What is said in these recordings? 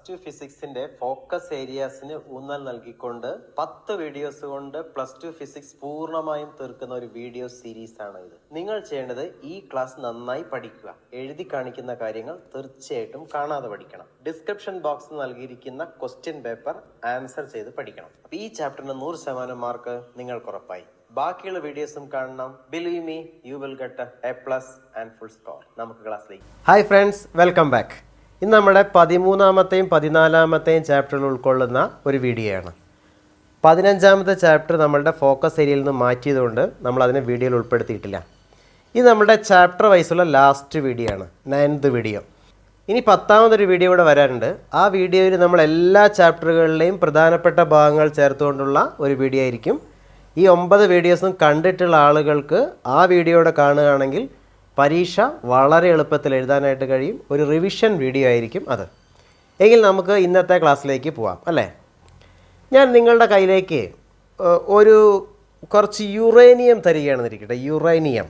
Plus two ഫിസിക്സിന്റെ focus ഏരിയാസിന് ഊന്നൽ നൽകിക്കൊണ്ട് 10 videos കൊണ്ട് പ്ലസ് ടു ഫിസിക്സ് പൂർണ്ണമായും തീർക്കുന്ന ഒരു വീഡിയോ സീരീസ് ആണ് ഇത്. നിങ്ങൾ ചെയ്യേണ്ടത് ഈ ക്ലാസ് നന്നായി പഠിക്കുക. എഴുതി കാണിക്കുന്ന കാര്യങ്ങൾ തീർച്ചയായിട്ടും കാണാതെ പഠിക്കണം. ഡിസ്ക്രിപ്ഷൻ ബോക്സിൽ നൽകിയിരിക്കുന്ന ക്വസ്റ്റ്യൻ പേപ്പർ ആൻസർ ചെയ്ത് പഠിക്കണം. അപ്പൊ ഈ ചാപ്റ്ററിന് 100% മാർക്ക് നിങ്ങൾക്ക് ഉറപ്പായി. ബാക്കിയുള്ള വീഡിയോസും കാണണം. Believe me, U will get A+ and full score. നമുക്ക് ക്ലാസ്സിലേക്ക്. Hi friends, welcome back. ഇന്ന് നമ്മുടെ 13-ാമത്തെയും 14-ാമത്തെയും ചാപ്റ്ററിൽ ഉൾക്കൊള്ളുന്ന ഒരു വീഡിയോ ആണ്. 15-ാമത്തെ ചാപ്റ്റർ നമ്മളുടെ ഫോക്കസ് ഏരിയയിൽ നിന്ന് മാറ്റിയതുകൊണ്ട് നമ്മൾ അതിനെ വീഡിയോയിൽ ഉൾപ്പെടുത്തിയിട്ടില്ല. ഇത് നമ്മുടെ ചാപ്റ്റർ വൈസുള്ള ലാസ്റ്റ് വീഡിയോ ആണ്, 9th വീഡിയോ. ഇനി 10ാമതൊരു വീഡിയോ കൂടെ വരാനുണ്ട്. ആ വീഡിയോയിൽ നമ്മൾ എല്ലാ ചാപ്റ്ററുകളിലെയും പ്രധാനപ്പെട്ട ഭാഗങ്ങൾ ചേർത്തുകൊണ്ടുള്ള ഒരു വീഡിയോ ആയിരിക്കും. ഈ 9 വീഡിയോസും കണ്ടിട്ടുള്ള ആളുകൾക്ക് ആ വീഡിയോയുടെ കാണുകയാണെങ്കിൽ പരീക്ഷ വളരെ എളുപ്പത്തിൽ എഴുതാനായിട്ട് കഴിയും. ഒരു റിവിഷൻ വീഡിയോ ആയിരിക്കും അത്. എങ്കിൽ നമുക്ക് ഇന്നത്തെ ക്ലാസ്സിലേക്ക് പോവാം അല്ലേ. ഞാൻ നിങ്ങളുടെ കയ്യിലേക്ക് കുറച്ച് യുറേനിയം തരികയാണെന്നിരിക്കട്ടെ. യുറേനിയം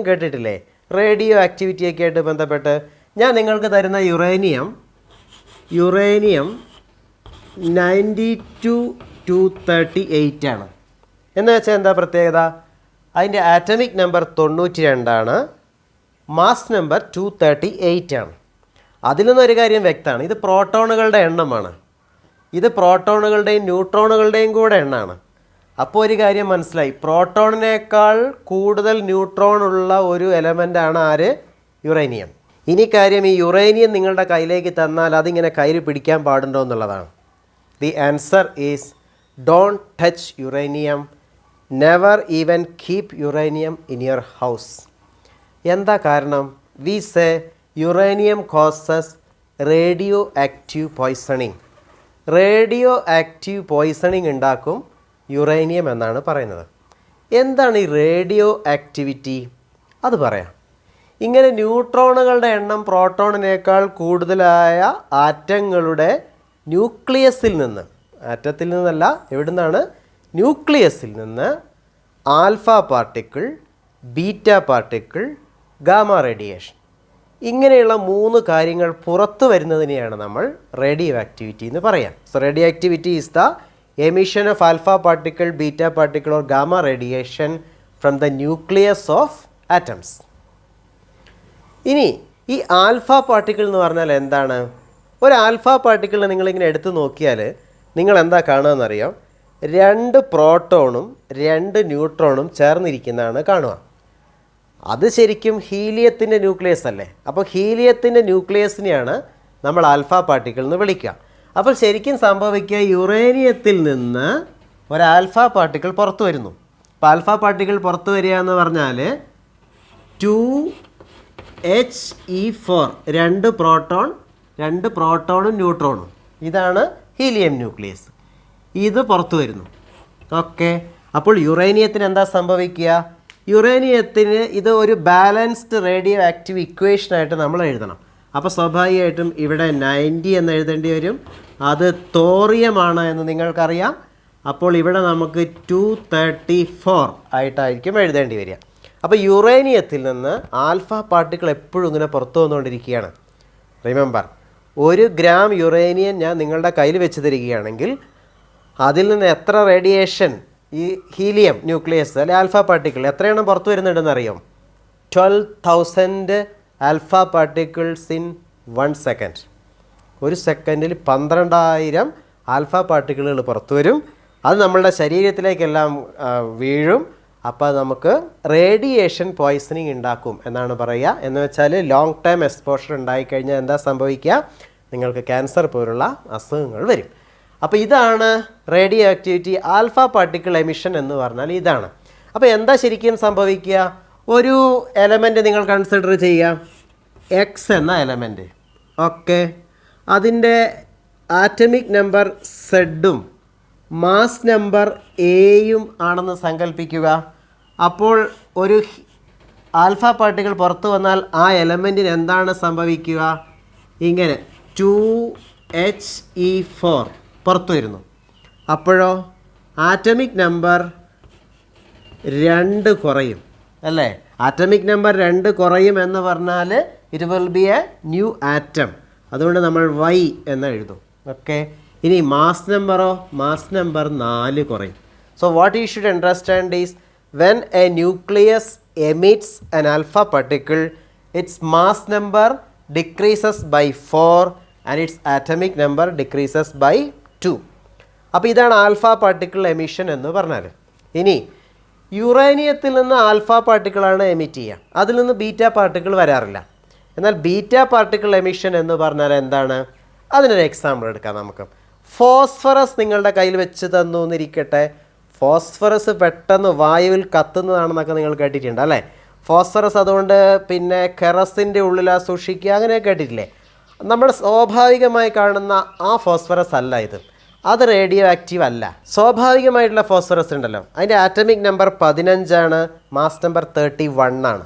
കേട്ടിട്ടില്ലേ? റേഡിയോ ആക്ടിവിറ്റിയൊക്കെ ആയിട്ട് ബന്ധപ്പെട്ട് ഞാൻ നിങ്ങൾക്ക് തരുന്ന യുറേനിയം 92-238 ആണ്. എന്ന് വെച്ചാൽ എന്താ പ്രത്യേകത? അതിൻ്റെ ആറ്റമിക് നമ്പർ 92 ആണ്, മാസ് നമ്പർ 238 ആണ്. അതിൽ നിന്നൊരു കാര്യം വ്യക്തമാണ്, ഇത് പ്രോട്ടോണുകളുടെ എണ്ണമാണ്. ഇത് പ്രോട്ടോണുകളുടെയും ന്യൂട്രോണുകളുടെയും കൂടെ എണ്ണമാണ്. അപ്പോൾ ഒരു കാര്യം മനസ്സിലായി, പ്രോട്ടോണിനേക്കാൾ കൂടുതൽ ന്യൂട്രോൺ ഉള്ള ഒരു എലമെൻ്റാണ് ആര്? യുറേനിയം. ഇനി കാര്യം, ഈ യുറേനിയം നിങ്ങളുടെ കയ്യിലേക്ക് തന്നാൽ അതിങ്ങനെ കയ്യിൽ പിടിക്കാൻ പാടുണ്ടോ എന്നുള്ളതാണ്. The answer is don't touch uranium. Never even keep uranium in your house. എന്താ കാരണം? We say uranium causes radio active poisoning. Radio active poisoning ഉണ്ടാക്കും യുറേനിയം എന്നാണ് പറയുന്നത്. എന്താണ് ഈ റേഡിയോ ആക്ടിവിറ്റി? അത് പറയാം. ഇങ്ങനെ ന്യൂട്രോണുകളുടെ എണ്ണം പ്രോട്ടോണിനേക്കാൾ കൂടുതലായ ആറ്റങ്ങളുടെ ന്യൂക്ലിയസിൽ നിന്ന്, ആറ്റത്തിൽ നിന്നല്ല, എവിടെ നിന്നാണ്? ന്യൂക്ലിയസിൽ നിന്ന് alpha particle, beta particle, gamma radiation, ഇങ്ങനെയുള്ള 3 കാര്യങ്ങൾ പുറത്തു വരുന്നതിനെയാണ് നമ്മൾ റേഡിയോ ആക്ടിവിറ്റി എന്ന് പറയാം. So radio activity is the emission of alpha particle, beta particle or gamma radiation from the nucleus of atoms. ഇനി ഈ ആൽഫ പാർട്ടിക്കിൾ എന്ന് പറഞ്ഞാൽ എന്താണ്? ഒരു ആൽഫ പാർട്ടിക്കിളിനെ നിങ്ങളിങ്ങനെ എടുത്തു നോക്കിയാൽ നിങ്ങൾ എന്താ കാണുകയെന്നറിയാം? 2 പ്രോട്ടോണും 2 ന്യൂട്രോണും ചേർന്നിരിക്കുന്നതാണ് കാണുക. അത് ശരിക്കും ഹീലിയത്തിൻ്റെ ന്യൂക്ലിയസ് അല്ലേ? അപ്പോൾ ഹീലിയത്തിൻ്റെ ന്യൂക്ലിയസിനെയാണ് നമ്മൾ ആൽഫ പാർട്ടിക്കിൾ എന്ന് വിളിക്കുക. അപ്പോൾ ശരിക്കും സംഭവിക്കുക, യുറേനിയത്തിൽ നിന്ന് ഒരു ആൽഫ പാർട്ടിക്കിൾ പുറത്തു വരുന്നു. അപ്പോൾ ആൽഫ പാർട്ടിക്കിൾ പുറത്തു വരിക എന്ന് പറഞ്ഞാൽ 2He4, 2 പ്രോട്ടോണും ന്യൂട്രോണും, ഇതാണ് ഹീലിയം ന്യൂക്ലിയസ്. ഇത് പുറത്തു വരുന്നു. ഓക്കെ. അപ്പോൾ യുറേനിയത്തിന് എന്താ സംഭവിക്കുക? യുറേനിയത്തിന് ഇത് ഒരു ബാലൻസ്ഡ് റേഡിയോ ആക്റ്റീവ് ഇക്വേഷനായിട്ട് നമ്മൾ എഴുതണം. അപ്പോൾ സ്വാഭാവികമായിട്ടും ഇവിടെ 90 എന്ന് എഴുതേണ്ടി വരും. അത് തോറിയമാണ് എന്ന് നിങ്ങൾക്കറിയാം. അപ്പോൾ ഇവിടെ നമുക്ക് 234 ആയിട്ടായിരിക്കും എഴുതേണ്ടി വരിക. അപ്പോൾ യുറേനിയത്തിൽ നിന്ന് ആൽഫ പാർട്ടിക്കിൾ എപ്പോഴും ഇങ്ങനെ പുറത്തു വന്നുകൊണ്ടിരിക്കുകയാണ്. റിമെമ്പർ, 1 ഗ്രാം യുറേനിയം ഞാൻ നിങ്ങളുടെ കയ്യിൽ വെച്ച് തരികയാണെങ്കിൽ അതിൽ നിന്ന് എത്ര റേഡിയേഷൻ ഈ ഹീലിയം ന്യൂക്ലിയസ് അല്ലെ ആൽഫ പാർട്ടിക്കിൾ എത്രയെണ്ണം പുറത്തു വരുന്നുണ്ടെന്ന് അറിയാം? 12,000 ആൽഫ പാർട്ടിക്കിൾസ് ഇൻ 1 സെക്കൻഡ്. ഒരു സെക്കൻഡിൽ 12,000 ആൽഫ പാർട്ടിക്കിളുകൾ പുറത്തു വരും. അത് നമ്മളുടെ ശരീരത്തിലേക്കെല്ലാം വീഴും. അപ്പോൾ നമുക്ക് റേഡിയേഷൻ പോയ്സണിങ് ഉണ്ടാക്കും എന്നാണ് പറയുക. എന്ന് വെച്ചാൽ ലോങ് ടൈം എക്സ്പോഷർ ഉണ്ടായിക്കഴിഞ്ഞാൽ എന്താ സംഭവിക്കുക? നിങ്ങൾക്ക് ക്യാൻസർ പോലുള്ള അസുഖങ്ങൾ വരും. അപ്പോൾ ഇതാണ് radio activity. Alpha particle emission എന്ന് പറഞ്ഞാൽ ഇതാണ്. അപ്പോൾ എന്താ ശരിക്കും സംഭവിക്കുക? ഒരു എലമെൻറ്റ് നിങ്ങൾ കൺസിഡർ ചെയ്യുക, എക്സ് എന്ന എലമെൻറ്റ്. ഓക്കെ. അതിൻ്റെ ആറ്റമിക് നമ്പർ സെഡും മാസ് നമ്പർ എയും ആണെന്ന് സങ്കല്പിക്കുക. അപ്പോൾ ഒരു ആൽഫ പാർട്ടിക്കിൾ പുറത്തു വന്നാൽ ആ എലമെൻറ്റിന് എന്താണ് സംഭവിക്കുക? ഇങ്ങനെ 2He4 പുറത്തു വരുന്നു. അപ്പോഴോ ആറ്റമിക് നമ്പർ 2 കുറയും അല്ലേ? ആറ്റമിക് നമ്പർ 2 കുറയും എന്ന് പറഞ്ഞാൽ it will be A new atom. അതുകൊണ്ട് നമ്മൾ Y എന്ന് എഴുതും. ഓക്കെ, ഇനി മാസ് നമ്പറോ, മാസ് നമ്പർ 4 കുറയും. So what you should understand is when A nucleus emits an alpha particle, its mass number decreases by 4 and its atomic number decreases by 2. അപ്പോൾ ഇതാണ് alpha particle emission എന്ന് പറഞ്ഞാൽ. ഇനി യുറേനിയത്തിൽ നിന്ന് alpha പാർട്ടിക്കിളാണ് emit ചെയ്യുക, അതിൽ നിന്ന് ബീറ്റ പാർട്ടിക്കിൾ വരാറില്ല. എന്നാൽ ബീറ്റ പാർട്ടിക്കിൾ എമിഷൻ എന്ന് പറഞ്ഞാൽ എന്താണ്? അതിനൊരു എക്സാമ്പിൾ എടുക്കാം നമുക്ക്. ഫോസ്ഫറസ് നിങ്ങളുടെ കയ്യിൽ വെച്ച് തന്നു എന്നിരിക്കട്ടെ. ഫോസ്ഫറസ് പെട്ടെന്ന് വായുവിൽ കത്തുന്നതാണെന്നൊക്കെ നിങ്ങൾ കേട്ടിട്ടുണ്ട് അല്ലേ? ഫോസ്ഫറസ് അതുകൊണ്ട് പിന്നെ കെറസിൻ്റെ ഉള്ളിലാ സൂക്ഷിക്കുക, അങ്ങനെ കേട്ടിട്ടില്ലേ? നമ്മൾ സ്വാഭാവികമായി കാണുന്ന ആ ഫോസ്ഫറസ് അല്ല ഇത്, അത് റേഡിയോ ആക്റ്റീവ് അല്ല. സ്വാഭാവികമായിട്ടുള്ള ഫോസ്ഫറസ് ഉണ്ടല്ലോ, അതിൻ്റെ ആറ്റമിക് നമ്പർ 15 മാസ് നമ്പർ 31 ആണ്.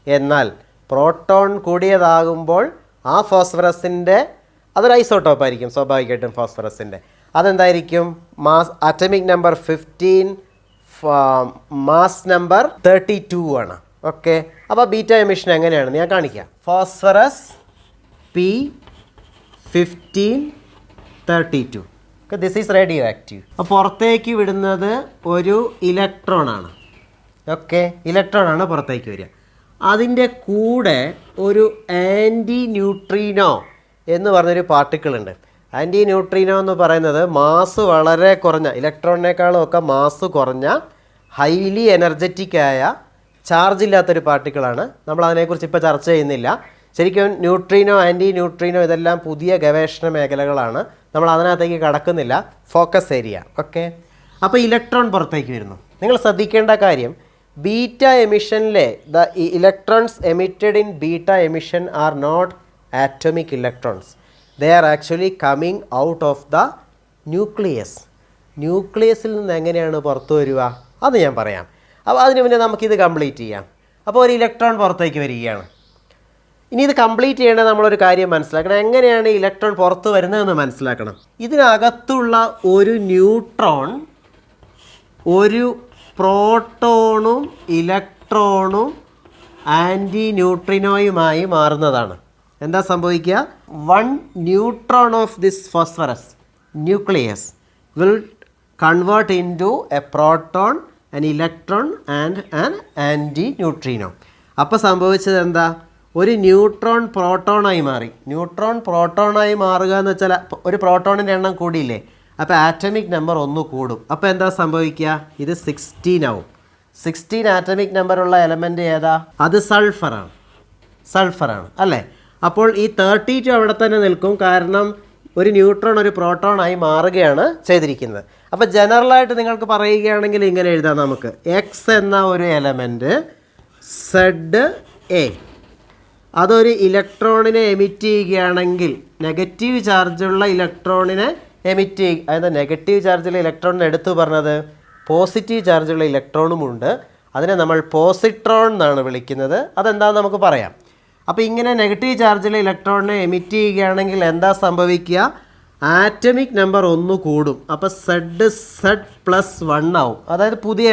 എന്നാൽ പ്രോട്ടോൺ കൂടിയതാകുമ്പോൾ ആ ഫോസ്ഫറസിൻ്റെ അതൊരു ഐസോട്ടോപ്പ് ആയിരിക്കും സ്വാഭാവികമായിട്ടും ഫോസ്ഫറസിൻ്റെ. അതെന്തായിരിക്കും? ആറ്റമിക് നമ്പർ 15 മാസ് നമ്പർ 32 ആണ്. ഓക്കെ, അപ്പോൾ ബീറ്റ എമിഷൻ എങ്ങനെയാണ് ഞാൻ കാണിക്കാം. Phosphorus P1532. This is radio active. അപ്പോൾ പുറത്തേക്ക് വിടുന്നത് ഒരു ഇലക്ട്രോൺ ആണ്. ഓക്കെ, ഇലക്ട്രോൺ ആണ് പുറത്തേക്ക് വരിക. അതിൻ്റെ കൂടെ ഒരു ആൻറ്റി ന്യൂട്രീനോ എന്ന് പറഞ്ഞൊരു പാർട്ടിക്കിൾ ഉണ്ട്. ആൻറ്റി ന്യൂട്രീനോ എന്ന് പറയുന്നത് മാസ് വളരെ കുറഞ്ഞ, ഇലക്ട്രോണിനേക്കാളും ഒക്കെ മാസ് കുറഞ്ഞ, ഹൈലി എനർജറ്റിക്കായ, ചാർജ് ഇല്ലാത്തൊരു പാർട്ടിക്കിളാണ്. നമ്മൾ അതിനെക്കുറിച്ച് ഇപ്പോൾ ചർച്ച ചെയ്യുന്നില്ല. ശരിക്കും ന്യൂട്രീനോ, ആൻറ്റി ന്യൂട്രീനോ ഇതെല്ലാം പുതിയ ഗവേഷണ മേഖലകളാണ്, നമ്മൾ അതിനകത്തേക്ക് കടക്കുന്നില്ല. Focus area. ഓക്കെ, അപ്പോൾ ഇലക്ട്രോൺ പുറത്തേക്ക് വരുന്നു. നിങ്ങൾ ശ്രദ്ധിക്കേണ്ട കാര്യം, ബീറ്റ എമിഷനിലെ the electrons emitted in beta emission are not atomic electrons. they are actually coming out of the nucleus. ന്യൂക്ലിയസിൽ നിന്ന് എങ്ങനെയാണ് പുറത്തു വരിക അത് ഞാൻ പറയാം. അപ്പോൾ അതിന് മുന്നേ നമുക്കിത് കംപ്ലീറ്റ് ചെയ്യാം. അപ്പോൾ ഒരു ഇലക്ട്രോൺ പുറത്തേക്ക് വരികയാണ്. ഇനി ഇത് കംപ്ലീറ്റ് ചെയ്യേണ്ടത് നമ്മളൊരു കാര്യം മനസ്സിലാക്കണം. എങ്ങനെയാണ് ഇലക്ട്രോൺ പുറത്ത് വരുന്നതെന്ന് മനസ്സിലാക്കണം. ഇതിനകത്തുള്ള ഒരു ന്യൂട്രോൺ ഒരു പ്രോട്ടോണും ഇലക്ട്രോണും ആൻറ്റി ന്യൂട്രിനോയുമായി മാറുന്നതാണ്. എന്താ സംഭവിക്കുക? One neutron of this phosphorus nucleus will convert into a proton, an electron and an antineutrino. അപ്പോൾ സംഭവിച്ചത് എന്താ? ഒരു ന്യൂട്രോൺ പ്രോട്ടോണായി മാറി. ന്യൂട്രോൺ പ്രോട്ടോണായി മാറുക എന്ന് വെച്ചാൽ ഒരു പ്രോട്ടോണിൻ്റെ എണ്ണം കൂടിയില്ലേ, അപ്പോൾ ആറ്റമിക് നമ്പർ 1 കൂടും. അപ്പോൾ എന്താ സംഭവിക്കുക? ഇത് 16 ആവും. 16 ആറ്റമിക് നമ്പറുള്ള എലമെൻറ്റ് ഏതാ? അത് സൾഫറാണ്. സൾഫറാണ് അല്ലേ? അപ്പോൾ ഈ 32 അവിടെ തന്നെ നിൽക്കും, കാരണം ഒരു ന്യൂട്രോൺ ഒരു പ്രോട്ടോണായി മാറുകയാണ് ചെയ്തിരിക്കുന്നത്. അപ്പോൾ ജനറലായിട്ട് നിങ്ങൾക്ക് പറയുകയാണെങ്കിൽ ഇങ്ങനെ എഴുതാം നമുക്ക്. എക്സ് എന്ന ഒരു എലമെൻറ്റ് ZA അതൊരു ഇലക്ട്രോണിനെ എമിറ്റ് ചെയ്യുകയാണെങ്കിൽ, നെഗറ്റീവ് ചാർജുള്ള ഇലക്ട്രോണിനെ എമിറ്റ് ചെയ്യുക. അതായത് നെഗറ്റീവ് ചാർജുള്ള ഇലക്ട്രോണിനെ എടുത്തു പറഞ്ഞത് പോസിറ്റീവ് ചാർജുള്ള ഇലക്ട്രോണുമുണ്ട്. അതിനെ നമ്മൾ പോസിട്രോൺ എന്നാണ് വിളിക്കുന്നത്. അതെന്താണെന്ന് നമുക്ക് പറയാം. അപ്പോൾ ഇങ്ങനെ നെഗറ്റീവ് ചാർജുള്ള ഇലക്ട്രോണിനെ എമിറ്റ് ചെയ്യുകയാണെങ്കിൽ എന്താ സംഭവിക്കുക? ആറ്റമിക് നമ്പർ 1 കൂടും. അപ്പോൾ Z+1 ആവും. അതായത് പുതിയ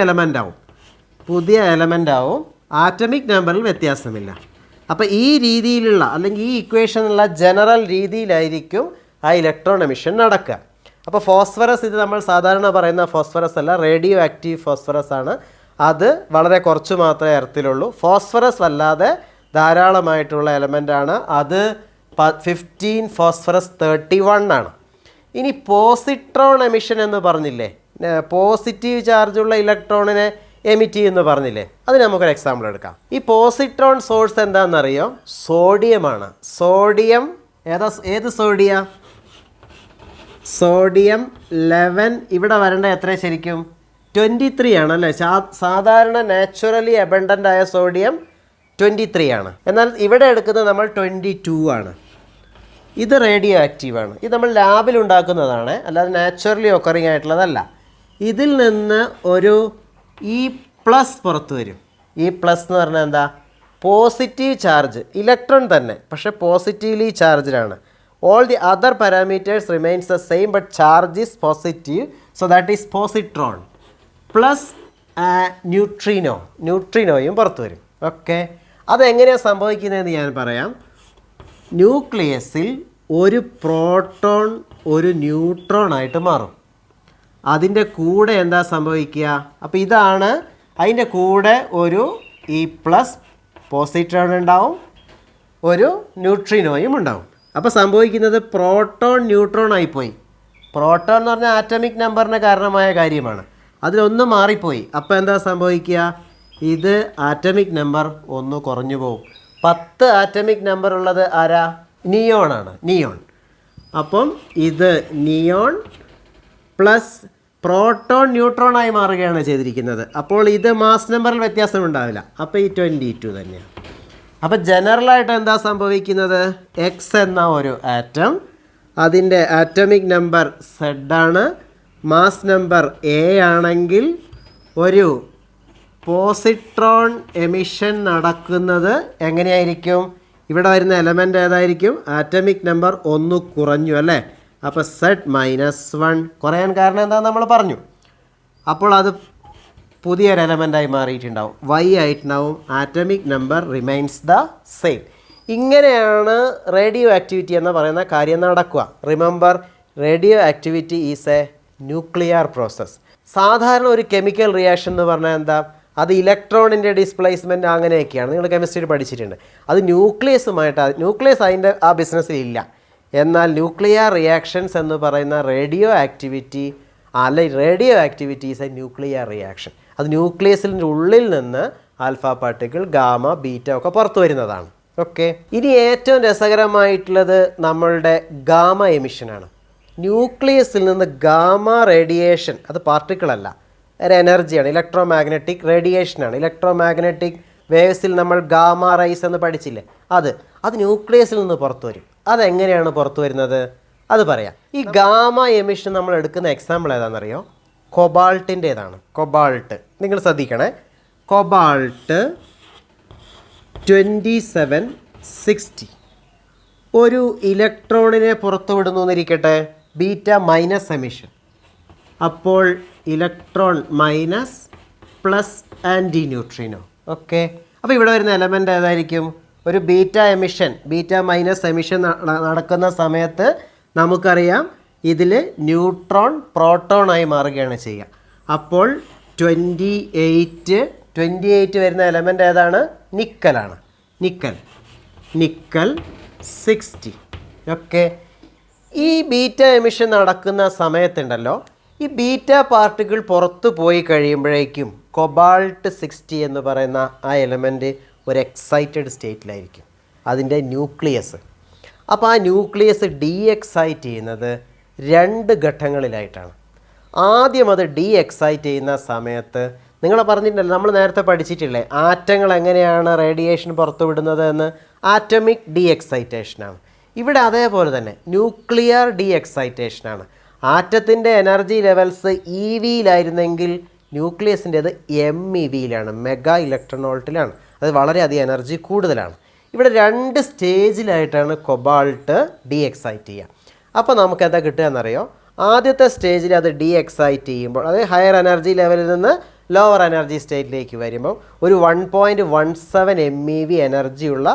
എലമെൻ്റ് ആവും. ആറ്റമിക് നമ്പറിൽ വ്യത്യാസമില്ല. അപ്പോൾ ഈ രീതിയിലുള്ള അല്ലെങ്കിൽ ഈ ഇക്വേഷനുള്ള ജനറൽ രീതിയിലായിരിക്കും ആ ഇലക്ട്രോൺ എമിഷൻ നടക്കുക. അപ്പോൾ ഫോസ്ഫറസ്, ഇത് നമ്മൾ സാധാരണ പറയുന്ന ഫോസ്ഫറസ് അല്ല, റേഡിയോ ആക്റ്റീവ് ഫോസ്ഫറസ് ആണ്. അത് വളരെ കുറച്ച് മാത്രമേ എർത്തിലുള്ളൂ. ഫോസ്ഫറസ് അല്ലാതെ ധാരാളമായിട്ടുള്ള എലമെൻ്റാണ്. അത് 15 ഫോസ്ഫറസ് 31 ആണ്. ഇനി പോസിട്രോൺ എമിഷൻ എന്ന് പറഞ്ഞില്ലേ, പോസിറ്റീവ് ചാർജുള്ള ഇലക്ട്രോണിനെ എമിറ്റ് ചെയ്യുമെന്ന് പറഞ്ഞില്ലേ, അതിന് നമുക്കൊരു എക്സാമ്പിൾ എടുക്കാം. ഈ പോസിട്രോൺ സോഴ്സ് എന്താണെന്നറിയോ? സോഡിയമാണ്. സോഡിയം ഏത് സോഡിയം 11. ഇവിടെ വരേണ്ട എത്ര ശരിക്കും? 23 ആണല്ലേ? സാധാരണ നാച്ചുറലി അബണ്ടൻ്റ് ആയ സോഡിയം 23 ആണ്. എന്നാൽ ഇവിടെ എടുക്കുന്നത് നമ്മൾ 22 ആണ്. ഇത് റേഡിയോ ആക്റ്റീവാണ്. ഇത് നമ്മൾ ലാബിൽ ഉണ്ടാക്കുന്നതാണ്, അല്ലാതെ നാച്ചുറലി ഒക്കറിങ് ആയിട്ടുള്ളതല്ല. ഇതിൽ നിന്ന് ഒരു E+ പുറത്ത് വരും. E+ എന്ന് പറഞ്ഞാൽ എന്താ? പോസിറ്റീവ് ചാർജ്, ഇലക്ട്രോൺ തന്നെ, പക്ഷേ പോസിറ്റീവ്ലി ചാർജ്ഡാണ്. All the other parameters remains the same, but charge is positive, so that is positron. Plus ന്യൂട്രീനോയും പുറത്ത് വരും. ഓക്കെ, അതെങ്ങനെയാണ് സംഭവിക്കുന്നതെന്ന് ഞാൻ പറയാം. ന്യൂക്ലിയസിൽ ഒരു പ്രോട്ടോൺ ഒരു ന്യൂട്രോൺ ആയിട്ട് മാറും. അതിൻ്റെ കൂടെ എന്താ സംഭവിക്കുക? അപ്പോൾ ഇതാണ് അതിൻ്റെ കൂടെ ഒരു E+ പോസിട്രോൺ ഉണ്ടാവും, ഒരു ന്യൂട്രിനോയും ഉണ്ടാവും. അപ്പോൾ സംഭവിക്കുന്നത് പ്രോട്ടോൺ ന്യൂട്രോൺ ആയിപ്പോയി. പ്രോട്ടോൺ എന്ന് പറഞ്ഞാൽ ആറ്റമിക് നമ്പറിന് കാരണമായ കാര്യമാണ്. അതിലൊന്ന് മാറിപ്പോയി. അപ്പോൾ എന്താ സംഭവിക്കുക? ഇത് ആറ്റമിക് നമ്പർ ഒന്ന് കുറഞ്ഞു പോകും. 10 ആറ്റമിക് നമ്പർ ഉള്ളത് ആരാ? നിയോൺ ആണ്, നിയോൺ. അപ്പം ഇത് നിയോൺ പ്ലസ് പ്രോട്ടോൺ ന്യൂട്രോണായി മാറുകയാണ് ചെയ്തിരിക്കുന്നത്. അപ്പോൾ ഇത് മാസ് നമ്പറിൽ വ്യത്യാസം ഉണ്ടാവില്ല. അപ്പോൾ ഈ 22 തന്നെയാണ്. അപ്പോൾ ജനറലായിട്ട് എന്താ സംഭവിക്കുന്നത്? എക്സ് എന്ന ഒരു ആറ്റം, അതിൻ്റെ ആറ്റമിക് നമ്പർ Z ആണ്, മാസ് നമ്പർ A ആണെങ്കിൽ ഒരു പോസിട്രോൺ എമിഷൻ നടക്കുന്നത് എങ്ങനെയായിരിക്കും? ഇവിടെ വരുന്ന എലമെൻ്റ് ഏതായിരിക്കും? ആറ്റമിക് നമ്പർ 1 കുറഞ്ഞു അല്ലേ? അപ്പോൾ Z-1 കുറയാൻ കാരണം എന്താണെന്ന് നമ്മൾ പറഞ്ഞു. അപ്പോൾ അത് പുതിയൊരു എലമെൻ്റായി മാറിയിട്ടുണ്ടാവും, Y ആയിട്ടുണ്ടാവും. Atomic number remains the same. ഇങ്ങനെയാണ് റേഡിയോ ആക്ടിവിറ്റി എന്ന് പറയുന്ന കാര്യം നടക്കുക. Remember, radio activity is A nuclear process. സാധാരണ ഒരു കെമിക്കൽ റിയാക്ഷൻ എന്ന് പറഞ്ഞാൽ എന്താ? അത് ഇലക്ട്രോണിൻ്റെ ഡിസ്പ്ലേസ്മെൻറ്റ് അങ്ങനെയൊക്കെയാണ്. നിങ്ങൾ കെമിസ്ട്രിയിൽ പഠിച്ചിട്ടുണ്ട്. അത് ന്യൂക്ലിയസ് അതിൻ്റെ ആ ബിസിനസ്സിൽ ഇല്ല. എന്നാൽ ന്യൂക്ലിയർ റിയാക്ഷൻസ് എന്ന് പറയുന്ന radio activity is A nuclear reaction. അത് ന്യൂക്ലിയസിൻ്റെ ഉള്ളിൽ നിന്ന് ആൽഫ പാർട്ടിക്കിൾ, ഗാമ, ബീറ്റ ഒക്കെ പുറത്തു വരുന്നതാണ്. ഓക്കെ, ഇനി ഏറ്റവും രസകരമായിട്ടുള്ളത് നമ്മളുടെ ഗാമ എമിഷനാണ്. ന്യൂക്ലിയസിൽ നിന്ന് ഗാമ റേഡിയേഷൻ, അത് പാർട്ടിക്കിളല്ല, ഒരു എനർജിയാണ്, ഇലക്ട്രോ മാഗ്നറ്റിക് റേഡിയേഷനാണ്. ഇലക്ട്രോ മാഗ്നറ്റിക് വേവ്സിൽ നമ്മൾ ഗാമ റൈസ് എന്ന് പഠിച്ചില്ലേ, അത് ന്യൂക്ലിയസിൽ നിന്ന് പുറത്തു വരും. അതെങ്ങനെയാണ് പുറത്തു വരുന്നത്? അത് പറയാം. ഈ ഗാമ എമിഷൻ നമ്മൾ എടുക്കുന്ന എക്സാമ്പിൾ ഏതാണെന്നറിയോ? കൊബാൾട്ടിൻ്റേതാണ്. കൊബാൾട്ട് നിങ്ങൾ ശ്രദ്ധിക്കണേ. കൊബാൾട്ട് 2760 ഒരു ഇലക്ട്രോണിനെ പുറത്തു വിടുന്നു എന്നിരിക്കട്ടെ, ബീറ്റ മൈനസ് എമിഷൻ. അപ്പോൾ electron minus plus antineutrino. Okay, അപ്പോൾ ഇവിടെ വരുന്ന എലമെൻ്റ് ഏതായിരിക്കും? ഒരു beta emission, beta minus emission നടക്കുന്ന സമയത്ത് നമുക്കറിയാം ഇതിൽ ന്യൂട്രോൺ പ്രോട്ടോണായി മാറുകയാണ് ചെയ്യുക. അപ്പോൾ 28 വരുന്ന എലമെൻ്റ് ഏതാണ്? നിക്കലാണ്. നിക്കൽ 60. ഓക്കെ, ഈ ബീറ്റ എമിഷൻ നടക്കുന്ന സമയത്തുണ്ടല്ലോ, ഈ ബീറ്റ പാർട്ടിക്കിൾ പുറത്ത് പോയി കഴിയുമ്പോഴേക്കും കൊബാൾട്ട് 60 എന്ന് പറയുന്ന ആ എലമെൻറ്റ് ഒരു എക്സൈറ്റഡ് സ്റ്റേറ്റിലായിരിക്കും, അതിൻ്റെ ന്യൂക്ലിയസ്. അപ്പോൾ ആ ന്യൂക്ലിയസ് എക്സൈറ്റ് ചെയ്യുന്നത് 2 ഘട്ടങ്ങളിലായിട്ടാണ്. ആദ്യം അത് എക്സൈറ്റ് ചെയ്യുന്ന സമയത്ത് നിങ്ങൾ പറഞ്ഞിട്ടുണ്ടല്ലോ, നമ്മൾ നേരത്തെ പഠിച്ചിട്ടില്ലേ ആറ്റങ്ങൾ എങ്ങനെയാണ് റേഡിയേഷൻ പുറത്തു വിടുന്നത് എന്ന്? ആറ്റമിക് എക്സൈറ്റേഷനാണ്. ഇവിടെ അതേപോലെ തന്നെ ന്യൂക്ലിയർ എക്സൈറ്റേഷനാണ്. ആറ്റത്തിൻ്റെ എനർജി ലെവൽസ് EVയിലായിരുന്നെങ്കിൽ ന്യൂക്ലിയസിൻ്റേത് MEVയിലാണ്, മെഗാ ഇലക്ട്രോൺ വോൾട്ടിലാണ്. അത് വളരെയധികം എനർജി കൂടുതലാണ്. ഇവിടെ 2 സ്റ്റേജിലായിട്ടാണ് കൊബാൾട്ട് എക്സൈറ്റ് ചെയ്യുക. അപ്പോൾ നമുക്ക് എന്താ കിട്ടുക എന്നറിയോ? ആദ്യത്തെ സ്റ്റേജിൽ അത് എക്സൈറ്റ് ചെയ്യുമ്പോൾ, അതായത് ഹയർ എനർജി ലെവലിൽ നിന്ന് ലോവർ എനർജി സ്റ്റേറ്റിലേക്ക് വരുമ്പോൾ ഒരു 1.17 MeV എനർജിയുള്ള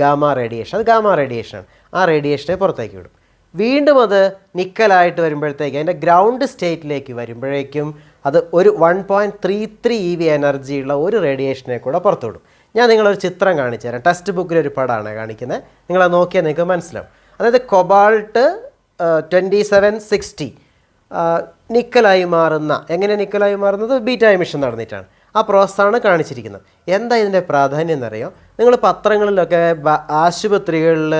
ഗാമ റേഡിയേഷൻ, അത് ഗാമ റേഡിയേഷനാണ്. ആ റേഡിയേഷനെ പുറത്തേക്ക് വിടും. വീണ്ടും അത് നിക്കലായിട്ട് വരുമ്പോഴത്തേക്ക് അതിൻ്റെ ഗ്രൗണ്ട് സ്റ്റേറ്റിലേക്ക് വരുമ്പോഴേക്കും അത് ഒരു 1.33 EV എനർജിയുള്ള ഒരു റേഡിയേഷനെ കൂടെ പുറത്തു വിടും. ഞാൻ നിങ്ങളൊരു ചിത്രം കാണിച്ചു തരാം. ടെക്സ്റ്റ് ബുക്കിലൊരു പടമാണ് കാണിക്കുന്നത്, നിങ്ങളത് നോക്കിയാൽ നിങ്ങൾക്ക് മനസ്സിലാവും. അതായത് കൊബാൾട്ട് 2760 നിക്കലായി മാറുന്ന, എങ്ങനെ നിക്കലായി മാറുന്നത്? ബീറ്റ എമിഷൻ നടന്നിട്ടാണ്. ആ പ്രോസസ്സാണ് കാണിച്ചിരിക്കുന്നത്. എന്താ ഇതിൻ്റെ പ്രാധാന്യം എന്നറിയോ? നിങ്ങൾ പത്രങ്ങളിലൊക്കെ ആശുപത്രികളിൽ